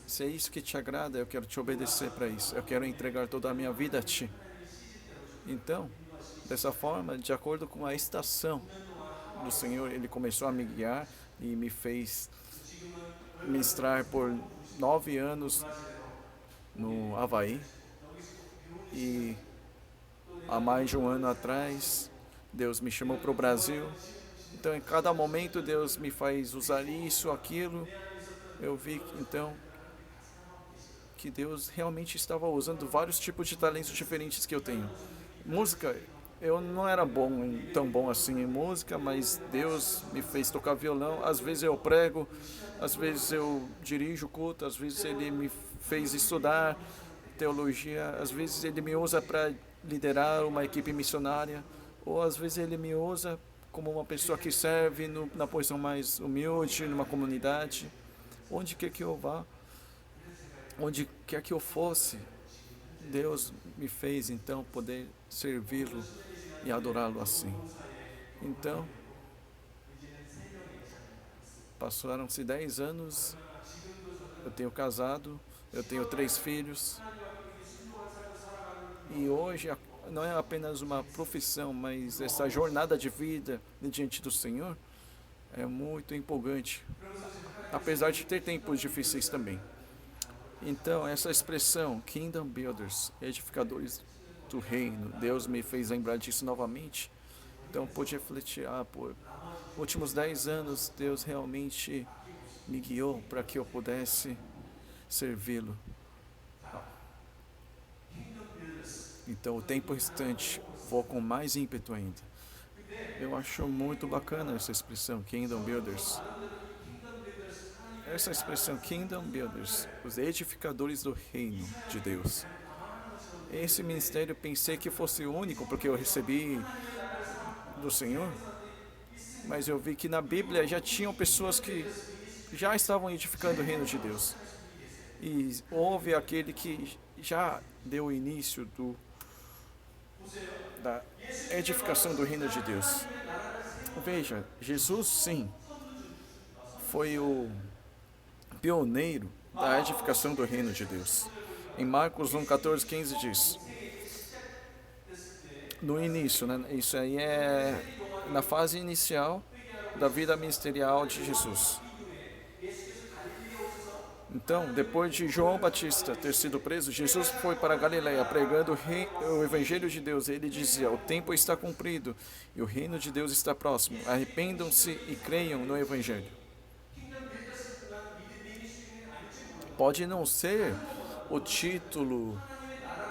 Se é isso que te agrada, eu quero te obedecer para isso. Eu quero entregar toda a minha vida a ti. Então, dessa forma, de acordo com a estação do Senhor, Ele começou a me guiar e me fez ministrar por 9 anos no Havaí. E há mais de um ano atrás, Deus me chamou para o Brasil. Então, em cada momento, Deus me faz usar isso, aquilo. Eu vi, então, que Deus realmente estava usando vários tipos de talentos diferentes que eu tenho. Música, eu não era tão bom assim em música, mas Deus me fez tocar violão. Às vezes eu prego, às vezes eu dirijo culto, às vezes Ele me fez estudar teologia, às vezes Ele me usa para liderar uma equipe missionária, ou às vezes Ele me usa como uma pessoa que serve na posição mais humilde, numa comunidade. Onde quer que eu vá, onde quer que eu fosse, Deus me fez então poder servi-lo e adorá-lo assim. Então, passaram-se 10 anos, eu tenho casado, eu tenho 3 filhos, e hoje não é apenas uma profissão, mas essa jornada de vida diante do Senhor é muito empolgante, apesar de ter tempos difíceis também. Então, essa expressão, Kingdom Builders, edificadores do reino, Deus me fez lembrar disso novamente. Então, pude refletir, por últimos 10 anos, Deus realmente me guiou para que eu pudesse servi-lo. Então, o tempo restante, vou com mais ímpeto ainda. Eu acho muito bacana essa expressão, Kingdom Builders. Essa expressão, Kingdom Builders, os edificadores do reino de Deus. Esse ministério pensei que fosse único, porque eu recebi do Senhor, mas eu vi que na Bíblia já tinham pessoas que já estavam edificando o reino de Deus. E houve aquele que já deu o início da edificação do reino de Deus. Veja, Jesus sim foi o pioneiro da edificação do reino de Deus. Em Marcos 1, 14, 15 diz, no início, né? Isso aí é na fase inicial da vida ministerial de Jesus. Então, depois de João Batista ter sido preso, Jesus foi para a Galileia pregando o Evangelho de Deus. Ele dizia, o tempo está cumprido e o reino de Deus está próximo. Arrependam-se e creiam no Evangelho. Pode não ser o título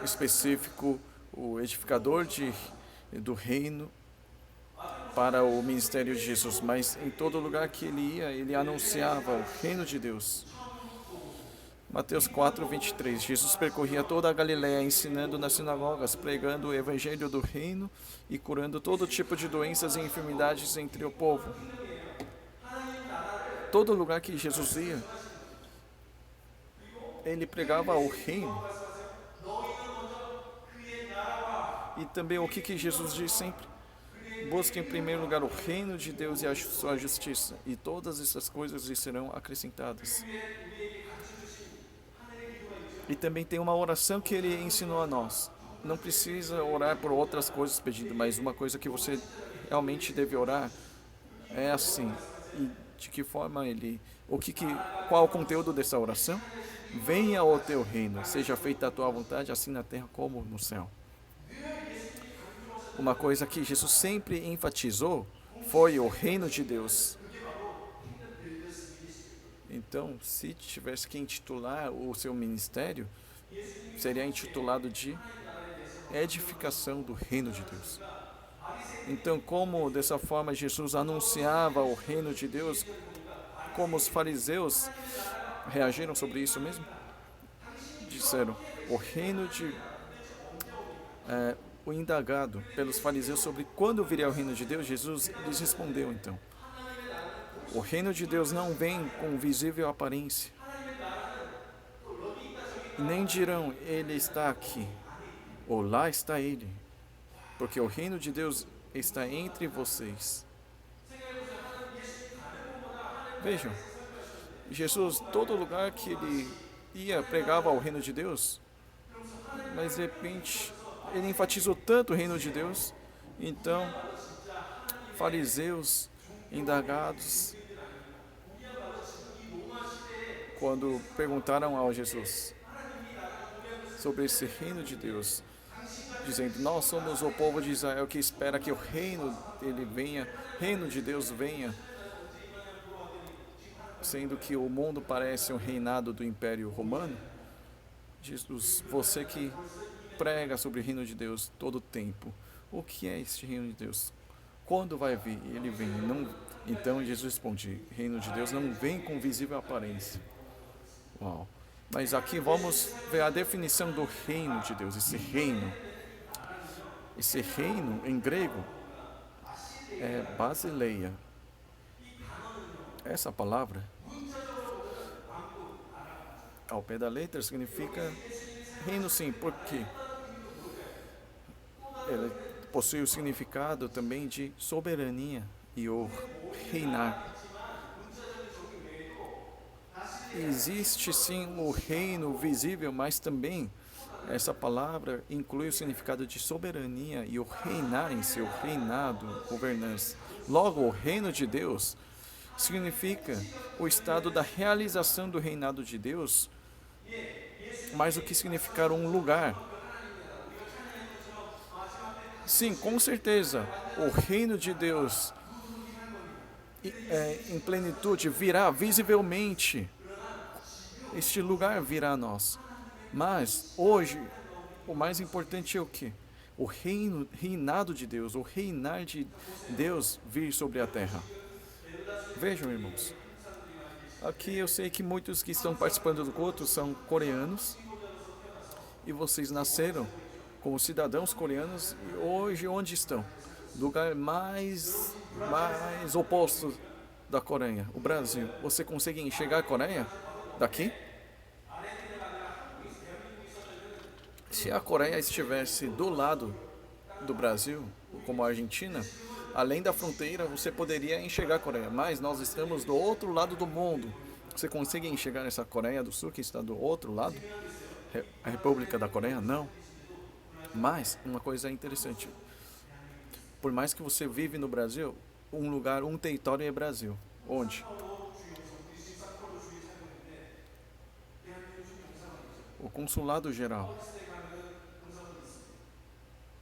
específico, o edificador do reino para o ministério de Jesus, mas em todo lugar que ele ia, ele anunciava o reino de Deus. Mateus 4, 23. Jesus percorria toda a Galileia, ensinando nas sinagogas, pregando o evangelho do reino e curando todo tipo de doenças e enfermidades entre o povo. Todo lugar que Jesus ia, ele pregava o reino. E também o que Jesus diz sempre? Busque em primeiro lugar o reino de Deus e a sua justiça, e todas essas coisas lhe serão acrescentadas. E também tem uma oração que ele ensinou a nós. Não precisa orar por outras coisas pedindo, mas uma coisa que você realmente deve orar é assim. E de que forma qual o conteúdo dessa oração? Venha o teu reino, seja feita a tua vontade, assim na terra como no céu. Uma coisa que Jesus sempre enfatizou foi o reino de Deus. Então, se tivesse que intitular o seu ministério, seria intitulado de edificação do reino de Deus. Então, como dessa forma Jesus anunciava o reino de Deus, como os fariseus reagiram sobre isso mesmo? Disseram, o indagado pelos fariseus sobre quando viria o reino de Deus, Jesus lhes respondeu então, o reino de Deus não vem com visível aparência, nem dirão, ele está aqui, ou lá está ele, porque o reino de Deus está entre vocês. Vejam, Jesus, todo lugar que ele ia, pregava o reino de Deus, mas de repente ele enfatizou tanto o reino de Deus, então fariseus, indagados, quando perguntaram ao Jesus sobre esse reino de Deus, dizendo, nós somos o povo de Israel que espera que o reino de Deus venha, sendo que o mundo parece um reinado do Império Romano. Jesus, você que prega sobre o reino de Deus todo o tempo, o que é este reino de Deus? Quando vai vir? Ele vem. Não. Então Jesus responde, reino de Deus não vem com visível aparência. Uau. Mas aqui vamos ver a definição do reino de Deus, esse reino em grego é basileia. Essa palavra, ao pé da letra, significa reino sim, porque ela possui o significado também de soberania e o reinar. Existe sim o reino visível, mas também essa palavra inclui o significado de soberania e o reinar em si, o reinado, governança. Logo, o reino de Deus significa o estado da realização do reinado de Deus, mais do que significar um lugar. Sim, com certeza, o reino de Deus em plenitude virá visivelmente. Este lugar virá a nós. Mas, hoje, o mais importante é o quê? O reinado de Deus, o reinar de Deus vir sobre a terra. Vejam, irmãos. Aqui eu sei que muitos que estão participando do culto são coreanos. E vocês nasceram como cidadãos coreanos. E hoje, onde estão? Lugar mais oposto da Coreia, o Brasil. Você consegue enxergar a Coreia daqui? Se a Coreia estivesse do lado do Brasil, como a Argentina, além da fronteira, você poderia enxergar a Coreia, mas nós estamos do outro lado do mundo. Você consegue enxergar essa Coreia do Sul que está do outro lado? A República da Coreia? Não. Mas uma coisa interessante, por mais que você vive no Brasil, um lugar, um território é Brasil. Onde? O consulado geral,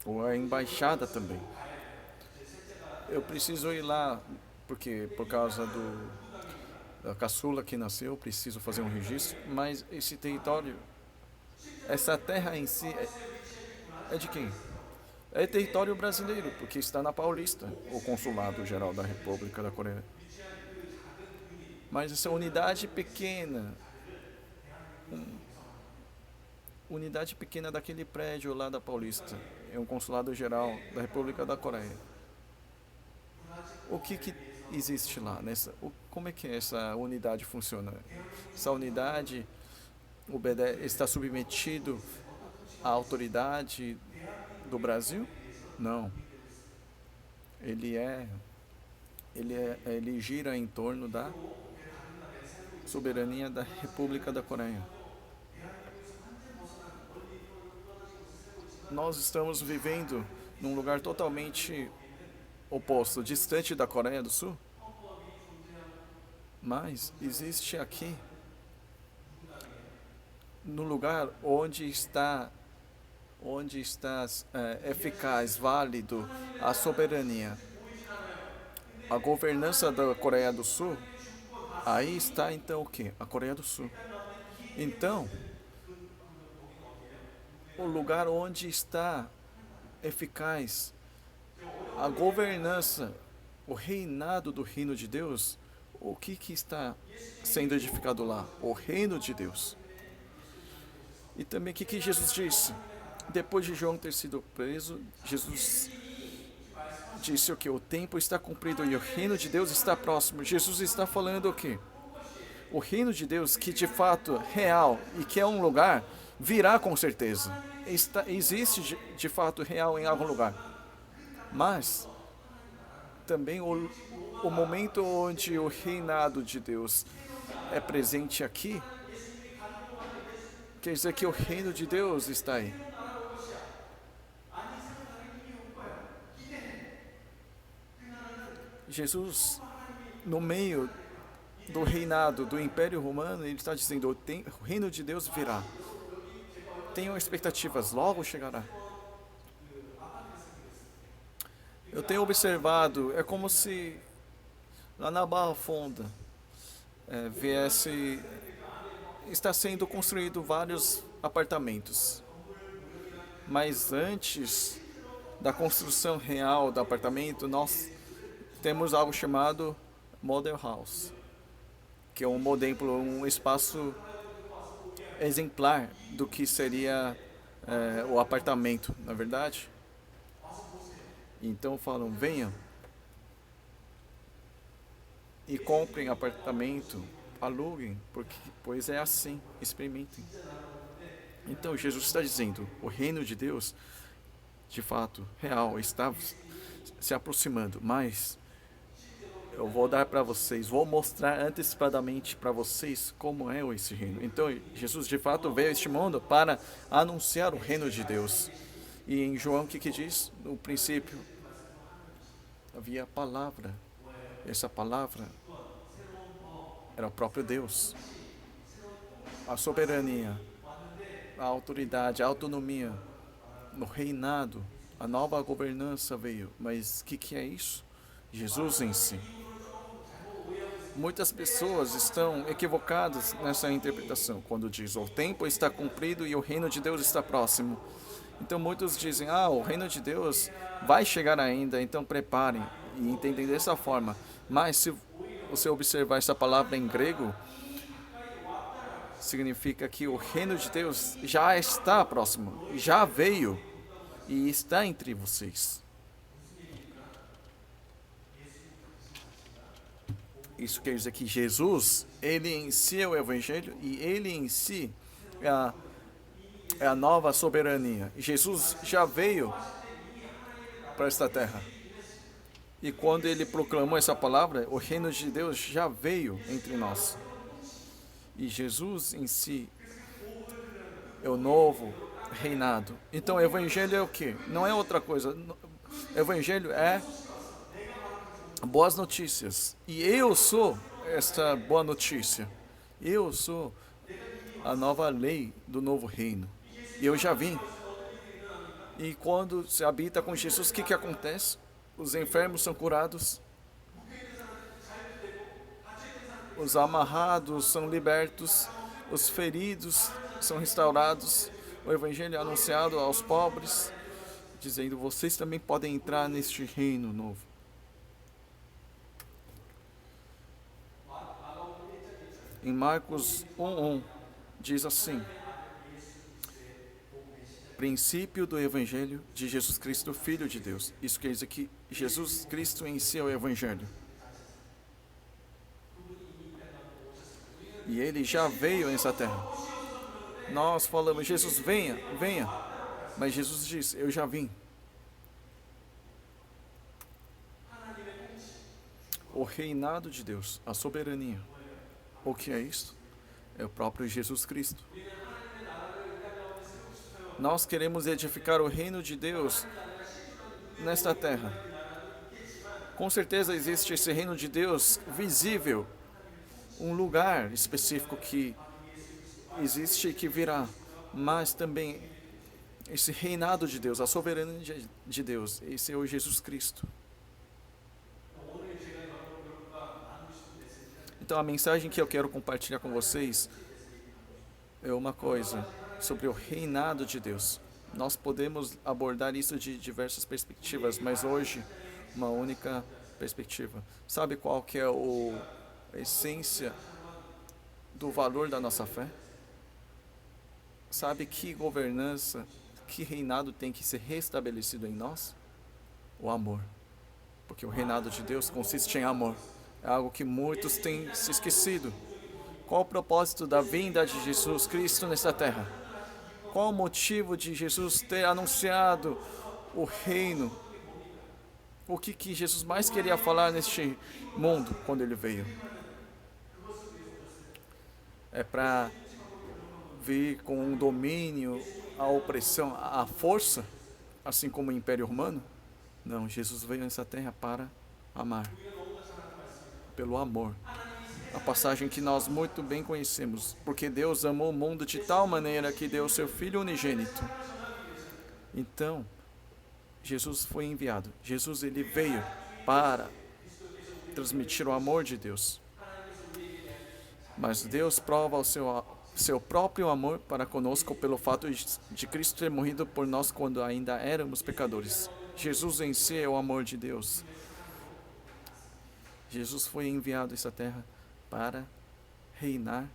ou a embaixada também. Eu preciso ir lá porque por causa da caçula que nasceu, preciso fazer um registro, mas esse território, essa terra em si é de quem? É território brasileiro, porque está na Paulista, o consulado geral da República da Coreia. Mas essa unidade pequena daquele prédio lá da Paulista, é um consulado geral da República da Coreia. O que existe lá? Como é que essa unidade funciona? Essa unidade está submetido à autoridade do Brasil? Não. Ele gira em torno da soberania da República da Coreia. Nós estamos vivendo num lugar totalmente oposto, distante da Coreia do Sul, mas existe aqui, no lugar onde está eficaz, válido a soberania, a governança da Coreia do Sul. Aí está então o que? A Coreia do Sul. Então, o lugar onde está eficaz a governança, o reinado do reino de Deus, o que está sendo edificado lá? O reino de Deus. E também o que Jesus disse? Depois de João ter sido preso, Jesus disse o que? O tempo está cumprido e o reino de Deus está próximo. Jesus está falando o que? O reino de Deus, que de fato é real e que é um lugar, virá com certeza. Existe de fato real em algum lugar. Mas também o momento onde o reinado de Deus é presente aqui, quer dizer que o reino de Deus está aí. Jesus, no meio do reinado do Império Romano, ele está dizendo, o reino de Deus virá. Tenham expectativas, logo chegará. Eu tenho observado, é como se lá na Barra Funda está sendo construído vários apartamentos. Mas antes da construção real do apartamento, nós temos algo chamado Model House, que é um espaço exemplar do que seria o apartamento, na verdade. Então falam, venham e comprem apartamento, aluguem, pois é assim, experimentem. Então Jesus está dizendo, o reino de Deus, de fato, real, está se aproximando, mas eu vou dar para vocês, vou mostrar antecipadamente para vocês como é esse reino. Então Jesus de fato veio a este mundo para anunciar o reino de Deus. E em João o que diz? No princípio havia a palavra. Essa palavra era o próprio Deus. A soberania, a autoridade, a autonomia, no reinado, a nova governança veio. Mas o que é isso? Jesus em si. Muitas pessoas estão equivocadas nessa interpretação, quando diz o tempo está cumprido e o reino de Deus está próximo. Então muitos dizem, o reino de Deus vai chegar ainda, então preparem, e entendem dessa forma. Mas se você observar essa palavra em grego, significa que o reino de Deus já está próximo, já veio e está entre vocês. Isso quer dizer que Jesus, ele em si é o Evangelho e ele em si é a nova soberania. Jesus já veio para esta terra. E quando ele proclamou essa palavra, o reino de Deus já veio entre nós. E Jesus em si é o novo reinado. Então, o evangelho é o quê? Não é outra coisa. O evangelho é boas notícias. E eu sou esta boa notícia. Eu sou a nova lei do novo reino. E eu já vim. E quando se habita com Jesus, o que acontece? Os enfermos são curados. Os amarrados são libertos. Os feridos são restaurados. O evangelho é anunciado aos pobres, dizendo: vocês também podem entrar neste reino novo. Em Marcos 1:1 diz assim: princípio do evangelho de Jesus Cristo, Filho de Deus. Isso quer dizer que Jesus Cristo em si é o evangelho. E ele já veio nessa terra. Nós falamos: Jesus, venha, venha. Mas Jesus diz: eu já vim. O reinado de Deus, a soberania. O que é isso? É o próprio Jesus Cristo. Nós queremos edificar o reino de Deus nesta terra. Com certeza existe esse reino de Deus visível, um lugar específico que existe e que virá, mas também esse reinado de Deus, a soberania de Deus, esse é o Jesus Cristo. Então a mensagem que eu quero compartilhar com vocês é uma coisa sobre o reinado de Deus. Nós podemos abordar isso de diversas perspectivas, mas hoje uma única perspectiva. Sabe qual que é a essência do valor da nossa fé? Sabe que governança, que reinado tem que ser restabelecido em nós? O amor. Porque o reinado de Deus consiste em amor. É algo que muitos têm se esquecido. Qual o propósito da vinda de Jesus Cristo nesta terra? Qual o motivo de Jesus ter anunciado o reino? O que Jesus mais queria falar neste mundo quando ele veio? É para vir com um domínio, a opressão, a força, assim como o Império Romano? Não, Jesus veio nessa terra para amar. Pelo amor. A passagem que nós muito bem conhecemos. Porque Deus amou o mundo de tal maneira que deu o seu Filho unigênito. Então, Jesus foi enviado. Jesus, ele veio para transmitir o amor de Deus. Mas Deus prova o seu próprio amor para conosco pelo fato de Cristo ter morrido por nós quando ainda éramos pecadores. Jesus em si é o amor de Deus. Jesus foi enviado a essa terra para reinar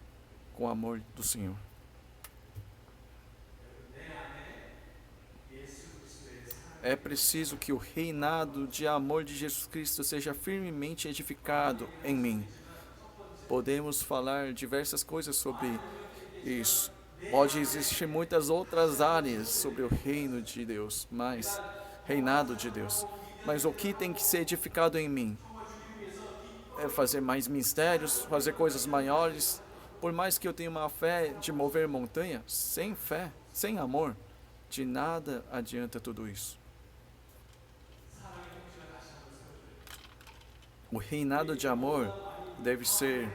com o amor do Senhor. É preciso que o reinado de amor de Jesus Cristo seja firmemente edificado em mim. Podemos falar diversas coisas sobre isso. Pode existir muitas outras áreas sobre o reino de Deus, reinado de Deus. Mas o que tem que ser edificado em mim? É fazer mais mistérios, fazer coisas maiores. Por mais que eu tenha uma fé de mover montanha, sem fé, sem amor, de nada adianta tudo isso. O reinado de amor deve ser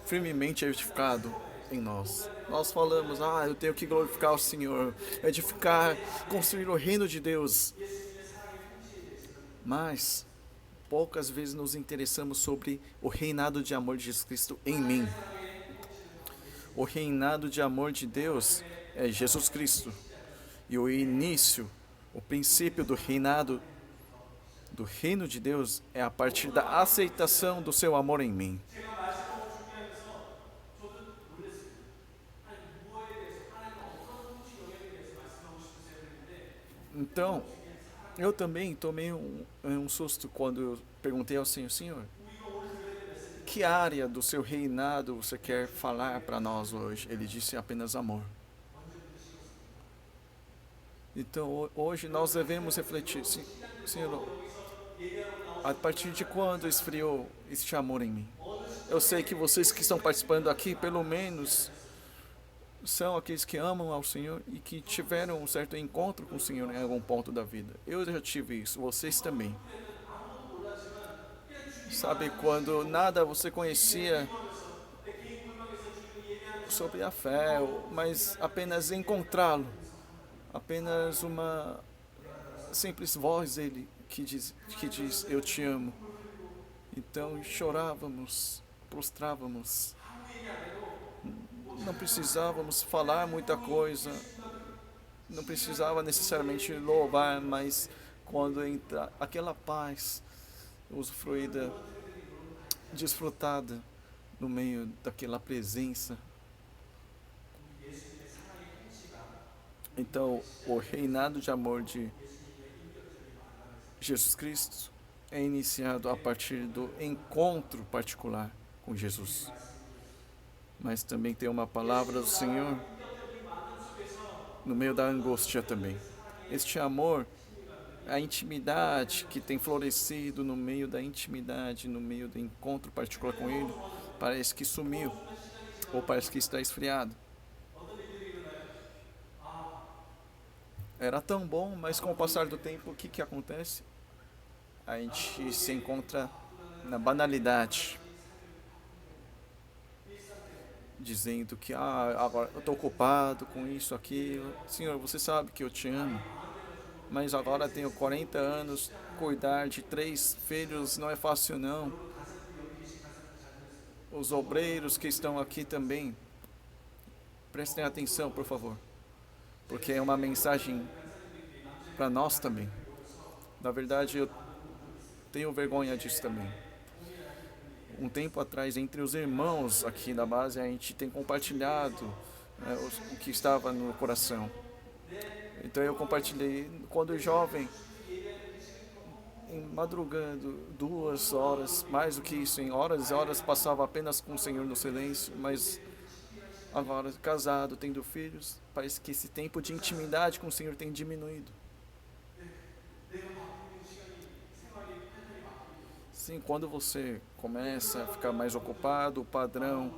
firmemente edificado em nós. Nós falamos: eu tenho que glorificar o Senhor, edificar, construir o reino de Deus. Mas poucas vezes nos interessamos sobre o reinado de amor de Jesus Cristo em mim. O reinado de amor de Deus é Jesus Cristo. E o início, o princípio do reinado do reino de Deus é a partir da aceitação do seu amor em mim. Então, eu também tomei um susto quando eu perguntei ao Senhor: Senhor, que área do seu reinado você quer falar para nós hoje? Ele disse: apenas amor. Então, hoje nós devemos refletir: Senhor, A partir de quando esfriou este amor em mim? Eu sei que vocês que estão participando aqui, pelo menos, são aqueles que amam ao Senhor e que tiveram um certo encontro com o Senhor em algum ponto da vida. Eu já tive isso, vocês também. Sabe, quando nada você conhecia sobre a fé, mas apenas encontrá-lo, apenas uma simples voz dele que diz eu te amo. Então chorávamos, prostrávamos, não precisávamos falar muita coisa, não precisava necessariamente louvar, mas quando entra aquela paz usufruída, desfrutada no meio daquela presença. Então, o reinado de amor de Jesus Cristo é iniciado a partir do encontro particular com Jesus. Mas também tem uma palavra do Senhor no meio da angústia também. Este amor, a intimidade que tem florescido no meio da intimidade, no meio do encontro particular com Ele, parece que sumiu, ou parece que está esfriado. Era tão bom, mas com o passar do tempo, o que acontece? A gente se encontra na banalidade, dizendo que agora eu estou ocupado com isso, aquilo. Senhor, você sabe que eu te amo, mas agora tenho 40 anos, cuidar de 3 filhos não é fácil não. Os obreiros que estão aqui também, prestem atenção, por favor, porque é uma mensagem para nós também. Na verdade, eu tenho vergonha disso também. Um tempo atrás, entre os irmãos aqui da base, a gente tem compartilhado o que estava no coração. Então eu compartilhei, quando jovem, madrugando 2 horas, mais do que isso, em horas e horas, passava apenas com o Senhor no silêncio, mas agora, casado, tendo filhos, parece que esse tempo de intimidade com o Senhor tem diminuído. Sim, quando você começa a ficar mais ocupado, o padrão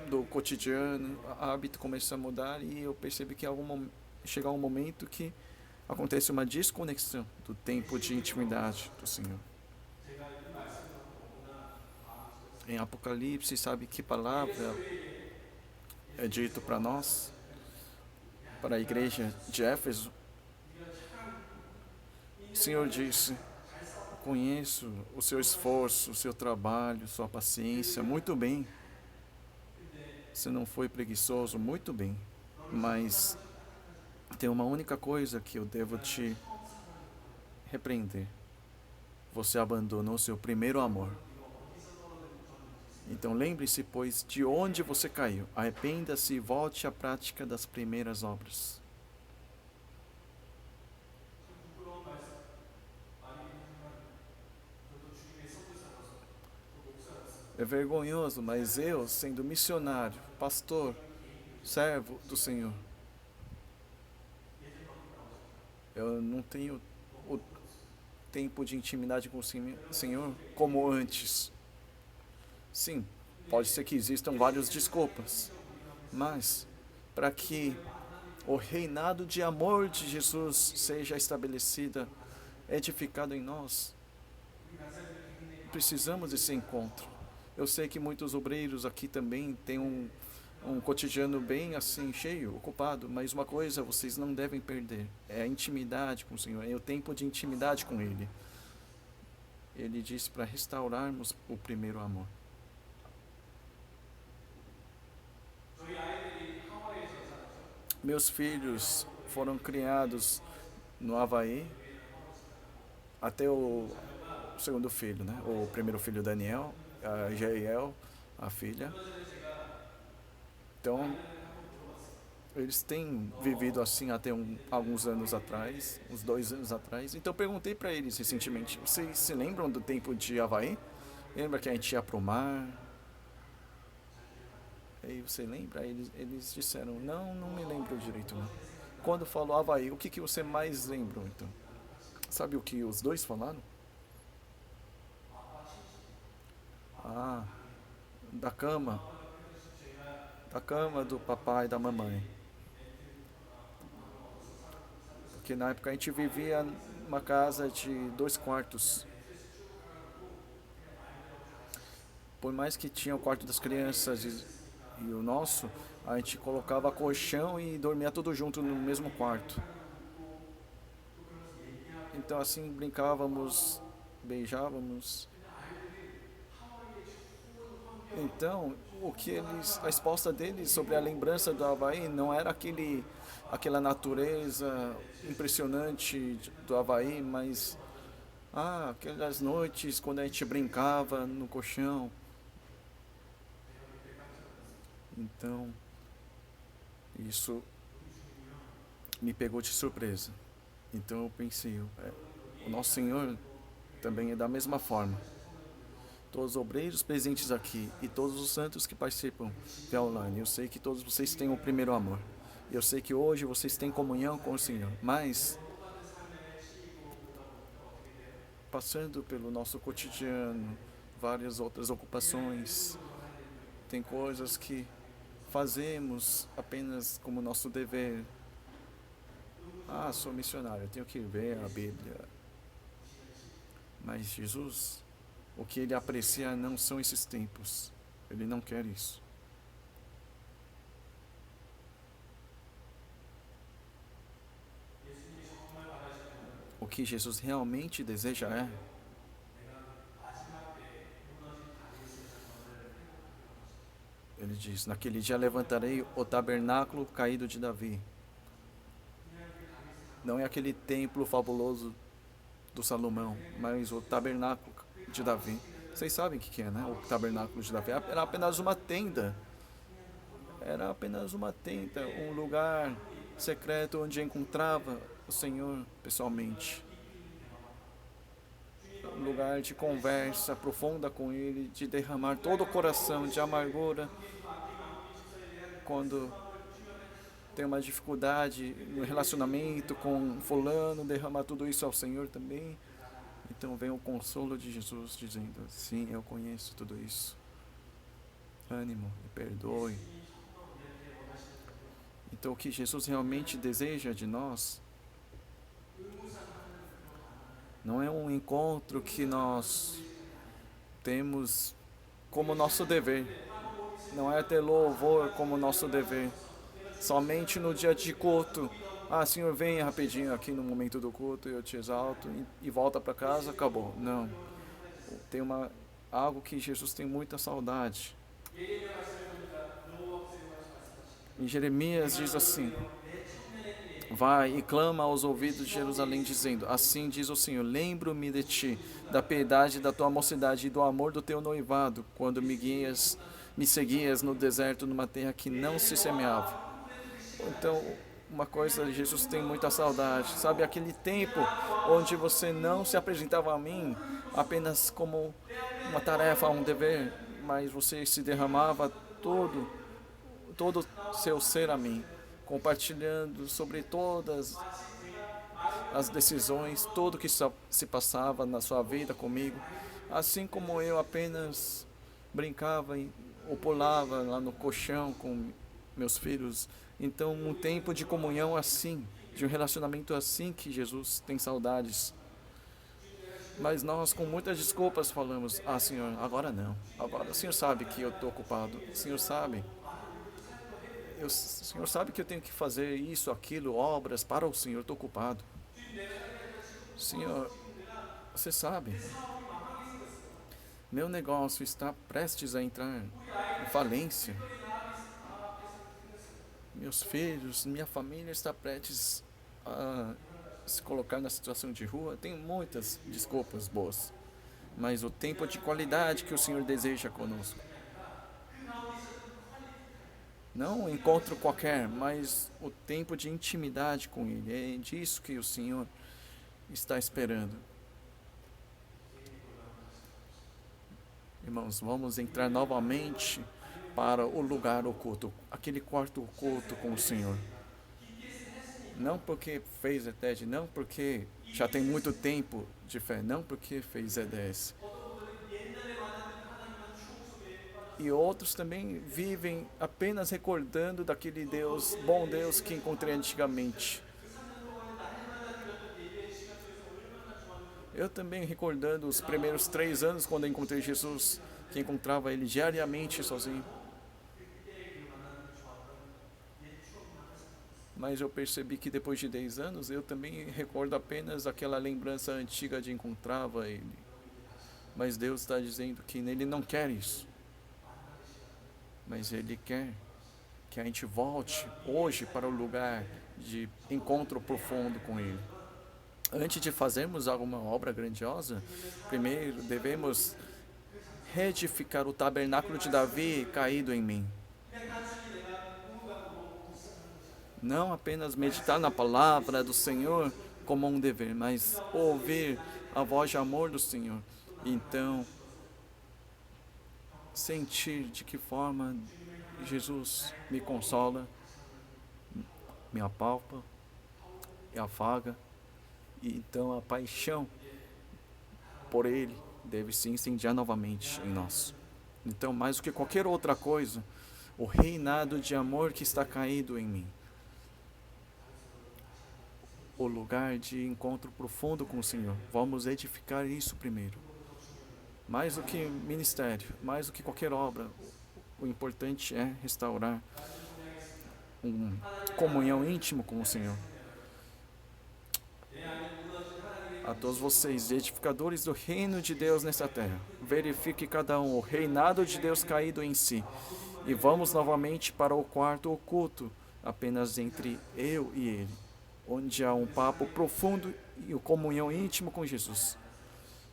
do cotidiano, o hábito começa a mudar e eu percebi que chega um momento que acontece uma desconexão do tempo de intimidade do Senhor. Em Apocalipse, sabe que palavra é dito para nós, para a igreja de Éfeso? O Senhor disse: conheço o seu esforço, o seu trabalho, sua paciência, muito bem. Você não foi preguiçoso, muito bem. Mas tem uma única coisa que eu devo te repreender. Você abandonou seu primeiro amor. Então lembre-se, pois, de onde você caiu. Arrependa-se e volte à prática das primeiras obras. É vergonhoso, mas eu, sendo missionário, pastor, servo do Senhor, eu não tenho o tempo de intimidade com o Senhor como antes. Sim, pode ser que existam várias desculpas, mas para que o reinado de amor de Jesus seja estabelecido, edificado em nós, precisamos desse encontro. Eu sei que muitos obreiros aqui também têm um cotidiano bem assim, cheio, ocupado, mas uma coisa vocês não devem perder, é a intimidade com o Senhor, é o tempo de intimidade com Ele. Ele disse para restaurarmos o primeiro amor. Meus filhos foram criados no Havaí, até o segundo filho, né? O primeiro filho, Daniel, a Jael, a filha. Então, eles têm vivido assim até alguns anos atrás, uns 2 anos atrás. Então, eu perguntei para eles recentemente: vocês se lembram do tempo de Havaí? Lembra que a gente ia para o mar? Aí você lembra? Aí eles disseram: não me lembro direito não. Quando falou Havaí, o que você mais lembrou então? Sabe o que os dois falaram? da cama, da cama do papai e da mamãe. Porque na época a gente vivia numa casa de 2 quartos. Por mais que tinha o quarto das crianças e o nosso, a gente colocava colchão e dormia tudo junto no mesmo quarto. Então assim brincávamos, beijávamos. Então, a resposta deles sobre a lembrança do Havaí não era aquela natureza impressionante do Havaí, mas aquelas noites quando a gente brincava no colchão. Então, isso me pegou de surpresa. Então eu pensei, o nosso Senhor também é da mesma forma. Todos os obreiros presentes aqui e todos os santos que participam da online, eu sei que todos vocês têm o primeiro amor. Eu sei que hoje vocês têm comunhão com o Senhor, mas passando pelo nosso cotidiano, várias outras ocupações, tem coisas que fazemos apenas como nosso dever. Sou missionário, eu tenho que ver a Bíblia. Mas Jesus, o que Ele aprecia não são esses tempos. Ele não quer isso. O que Jesus realmente deseja é Ele diz, naquele dia levantarei o tabernáculo caído de Davi. Não é aquele templo fabuloso do Salomão, mas o tabernáculo de Davi. Vocês sabem o que é, né? O tabernáculo de Davi era apenas uma tenda. Era apenas uma tenda, um lugar secreto onde encontrava o Senhor pessoalmente. Um lugar de conversa profunda com Ele, de derramar todo o coração de amargura. Quando tem uma dificuldade no relacionamento com fulano, derramar tudo isso ao Senhor também. Então vem o consolo de Jesus dizendo, sim, eu conheço tudo isso. Ânimo, me perdoe. Então o que Jesus realmente deseja de nós não é um encontro que nós temos como nosso dever. Não é ter louvor como nosso dever. Somente no dia de culto. Senhor, vem rapidinho aqui no momento do culto, eu te exalto e volta para casa, acabou. Não. Tem algo que Jesus tem muita saudade. Em Jeremias diz assim, vai e clama aos ouvidos de Jerusalém, dizendo, assim diz o Senhor, lembro-me de ti, da piedade da tua mocidade e do amor do teu noivado, quando me seguias no deserto, numa terra que não se semeava. Então, uma coisa, Jesus tem muita saudade, sabe, aquele tempo onde você não se apresentava a mim apenas como uma tarefa, um dever, mas você se derramava todo seu ser a mim, compartilhando sobre todas as decisões, tudo que se passava na sua vida comigo, assim como eu apenas brincava ou pulava lá no colchão com meus filhos. Então, um tempo de comunhão assim, de um relacionamento assim que Jesus tem saudades. Mas nós, com muitas desculpas, falamos, Senhor, agora não. Agora o Senhor sabe que eu estou ocupado. O Senhor sabe. O Senhor sabe que eu tenho que fazer isso, aquilo, obras para o Senhor, estou ocupado. Senhor, você sabe, meu negócio está prestes a entrar em falência. Meus filhos, minha família está prestes a se colocar na situação de rua. Tenho muitas desculpas boas, mas o tempo de qualidade que o Senhor deseja conosco, não um encontro qualquer, mas o tempo de intimidade com Ele, é disso que o Senhor está esperando. Irmãos, vamos entrar novamente para o lugar oculto, aquele quarto oculto com o Senhor. Não porque fez ETED, não porque já tem muito tempo de fé, não porque fez EDS. E outros também vivem apenas recordando daquele Deus, bom Deus que encontrei antigamente. Eu também recordando os primeiros 3 anos quando eu encontrei Jesus, que encontrava Ele diariamente sozinho. Mas eu percebi que depois de 10 anos eu também recordo apenas aquela lembrança antiga de encontrava Ele. Mas Deus está dizendo que Ele não quer isso. Mas Ele quer que a gente volte hoje para o lugar de encontro profundo com Ele. Antes de fazermos alguma obra grandiosa, primeiro devemos reedificar o tabernáculo de Davi caído em mim. Não apenas meditar na palavra do Senhor como um dever, mas ouvir a voz de amor do Senhor. Então, sentir de que forma Jesus me consola, me apalpa, me afaga. E então a paixão por Ele deve se incendiar novamente em nós. Então, mais do que qualquer outra coisa, o reinado de amor que está caído em mim, o lugar de encontro profundo com o Senhor. Vamos edificar isso primeiro. Mais do que ministério, mais do que qualquer obra, o importante é restaurar uma comunhão íntima com o Senhor. A todos vocês, edificadores do reino de Deus nesta terra, verifique cada um o reinado de Deus caído em si. E vamos novamente para o quarto oculto, apenas entre eu e Ele, onde há um papo profundo e uma comunhão íntima com Jesus.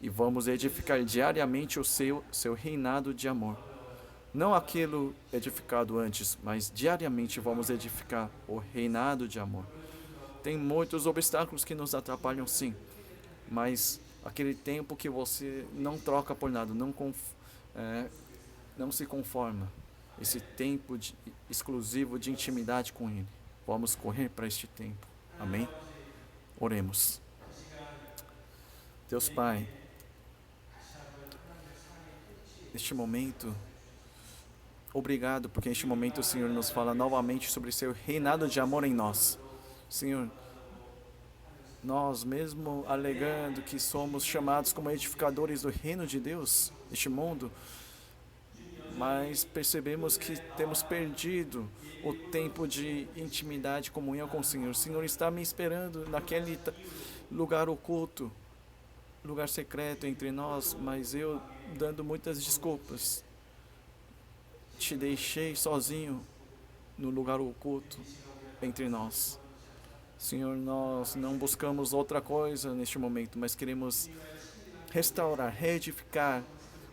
E vamos edificar diariamente o seu reinado de amor. Não aquilo edificado antes, mas diariamente vamos edificar o reinado de amor. Tem muitos obstáculos que nos atrapalham, sim, mas aquele tempo que você não troca por nada, não se conforma. Esse tempo exclusivo de intimidade com Ele. Vamos correr para este tempo. Amém? Oremos. Deus Pai, neste momento, obrigado porque neste momento o Senhor nos fala novamente sobre seu reinado de amor em nós. Senhor, nós mesmo alegando que somos chamados como edificadores do reino de Deus, neste mundo, mas percebemos que temos perdido o tempo de intimidade e comunhão com o Senhor. O Senhor está me esperando naquele lugar oculto, lugar secreto entre nós, mas eu dando muitas desculpas. Te deixei sozinho no lugar oculto entre nós. Senhor, nós não buscamos outra coisa neste momento, mas queremos restaurar, reedificar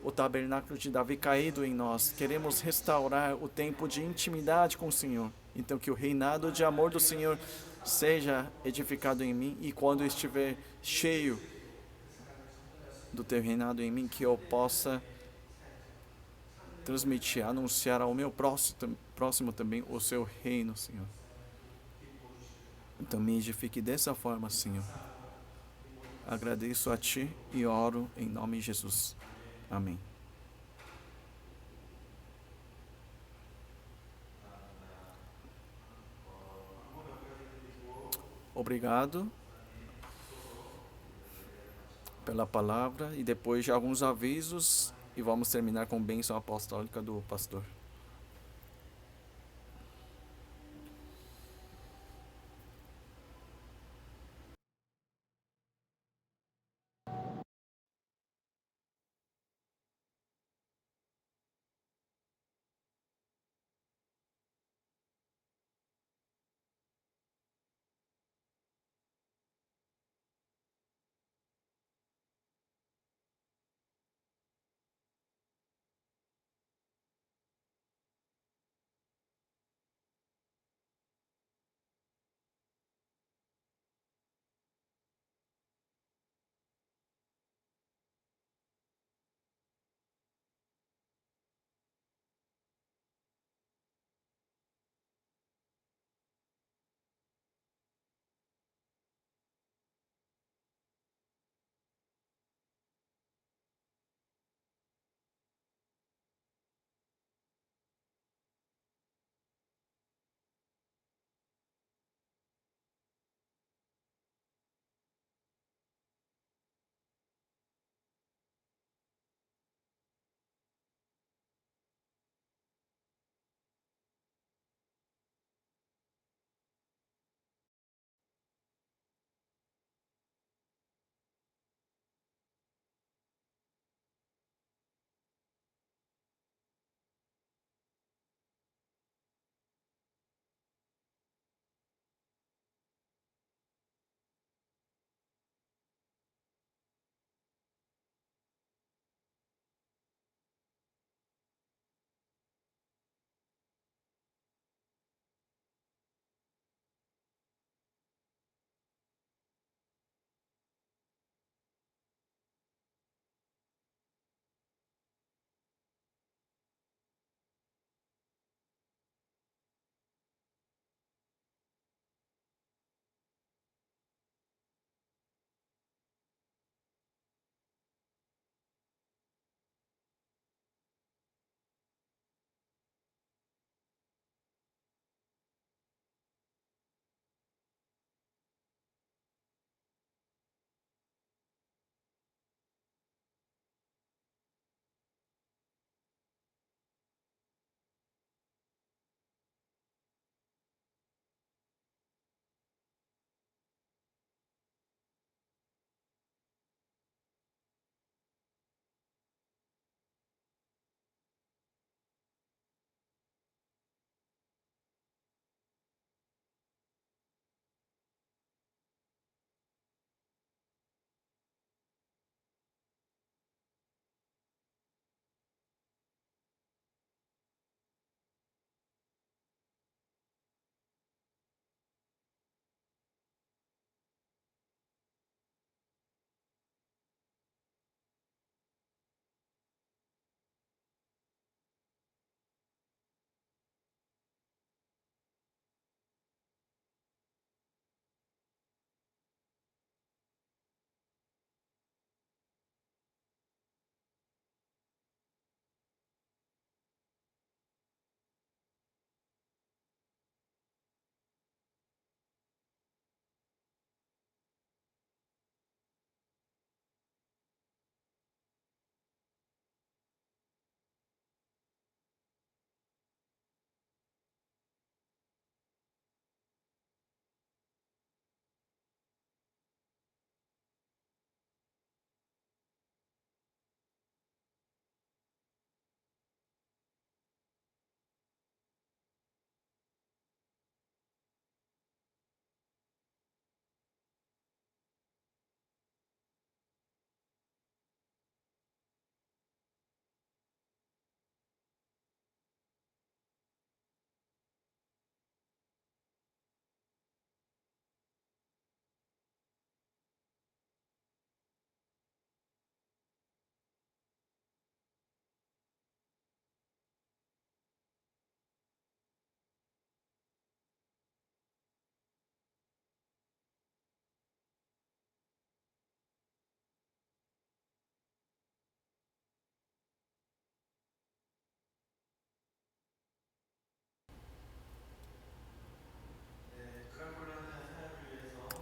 o tabernáculo de Davi caído em nós. Queremos restaurar o tempo de intimidade com o Senhor. Então que o reinado de amor do Senhor seja edificado em mim, e quando eu estiver cheio do teu reinado em mim, que eu possa transmitir, anunciar ao meu próximo também o seu reino, Senhor. Então me edifique dessa forma, Senhor. Agradeço a Ti e oro em nome de Jesus. Amém. Obrigado pela palavra e depois de alguns avisos e vamos terminar com bênção apostólica do pastor.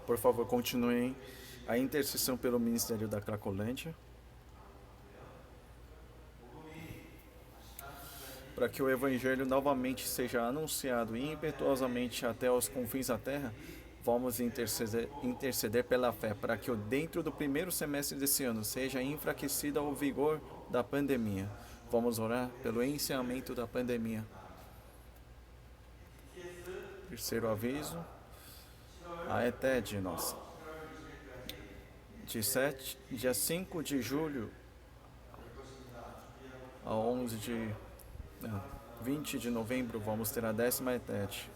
Por favor, continuem a intercessão pelo Ministério da Cracolândia, para que o Evangelho novamente seja anunciado impetuosamente até os confins da terra. Vamos interceder pela fé, para que dentro do primeiro semestre desse ano seja enfraquecido o vigor da pandemia. Vamos orar pelo encerramento da pandemia. Terceiro aviso, a ETED nossa. Dia 5 de julho a 20 de novembro, vamos ter a 10ª ETED.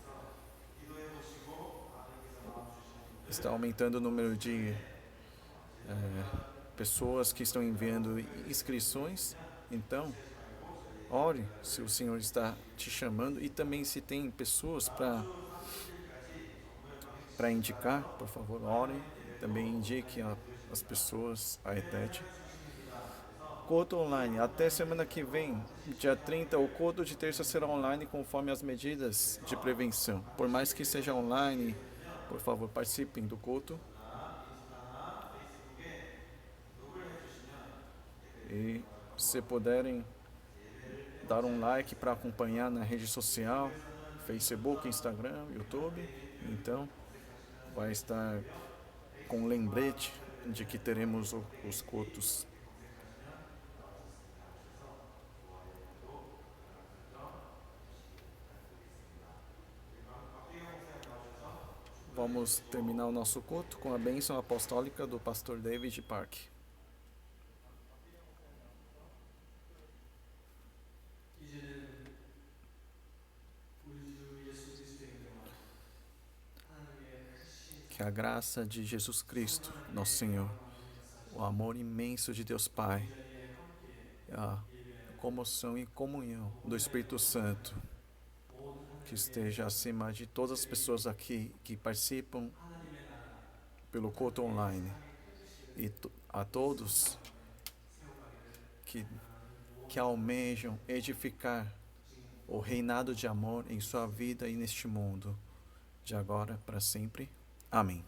Está aumentando o número de pessoas que estão enviando inscrições. Então, ore se o Senhor está te chamando, e também se tem pessoas para indicar, por favor, ore. Também indique as pessoas a ETED. Culto online, até semana que vem, dia 30, o culto de terça será online conforme as medidas de prevenção. Por mais que seja online, por favor, participem do culto. E se puderem dar um like para acompanhar na rede social, Facebook, Instagram, YouTube, então vai estar com lembrete de que teremos os cultos. Vamos terminar o nosso culto com a bênção apostólica do pastor David Park. Que a graça de Jesus Cristo, nosso Senhor, o amor imenso de Deus Pai, a comoção e comunhão do Espírito Santo, que esteja acima de todas as pessoas aqui que participam pelo culto online, e a todos que almejam edificar o reinado de amor em sua vida e neste mundo, de agora para sempre. Amém.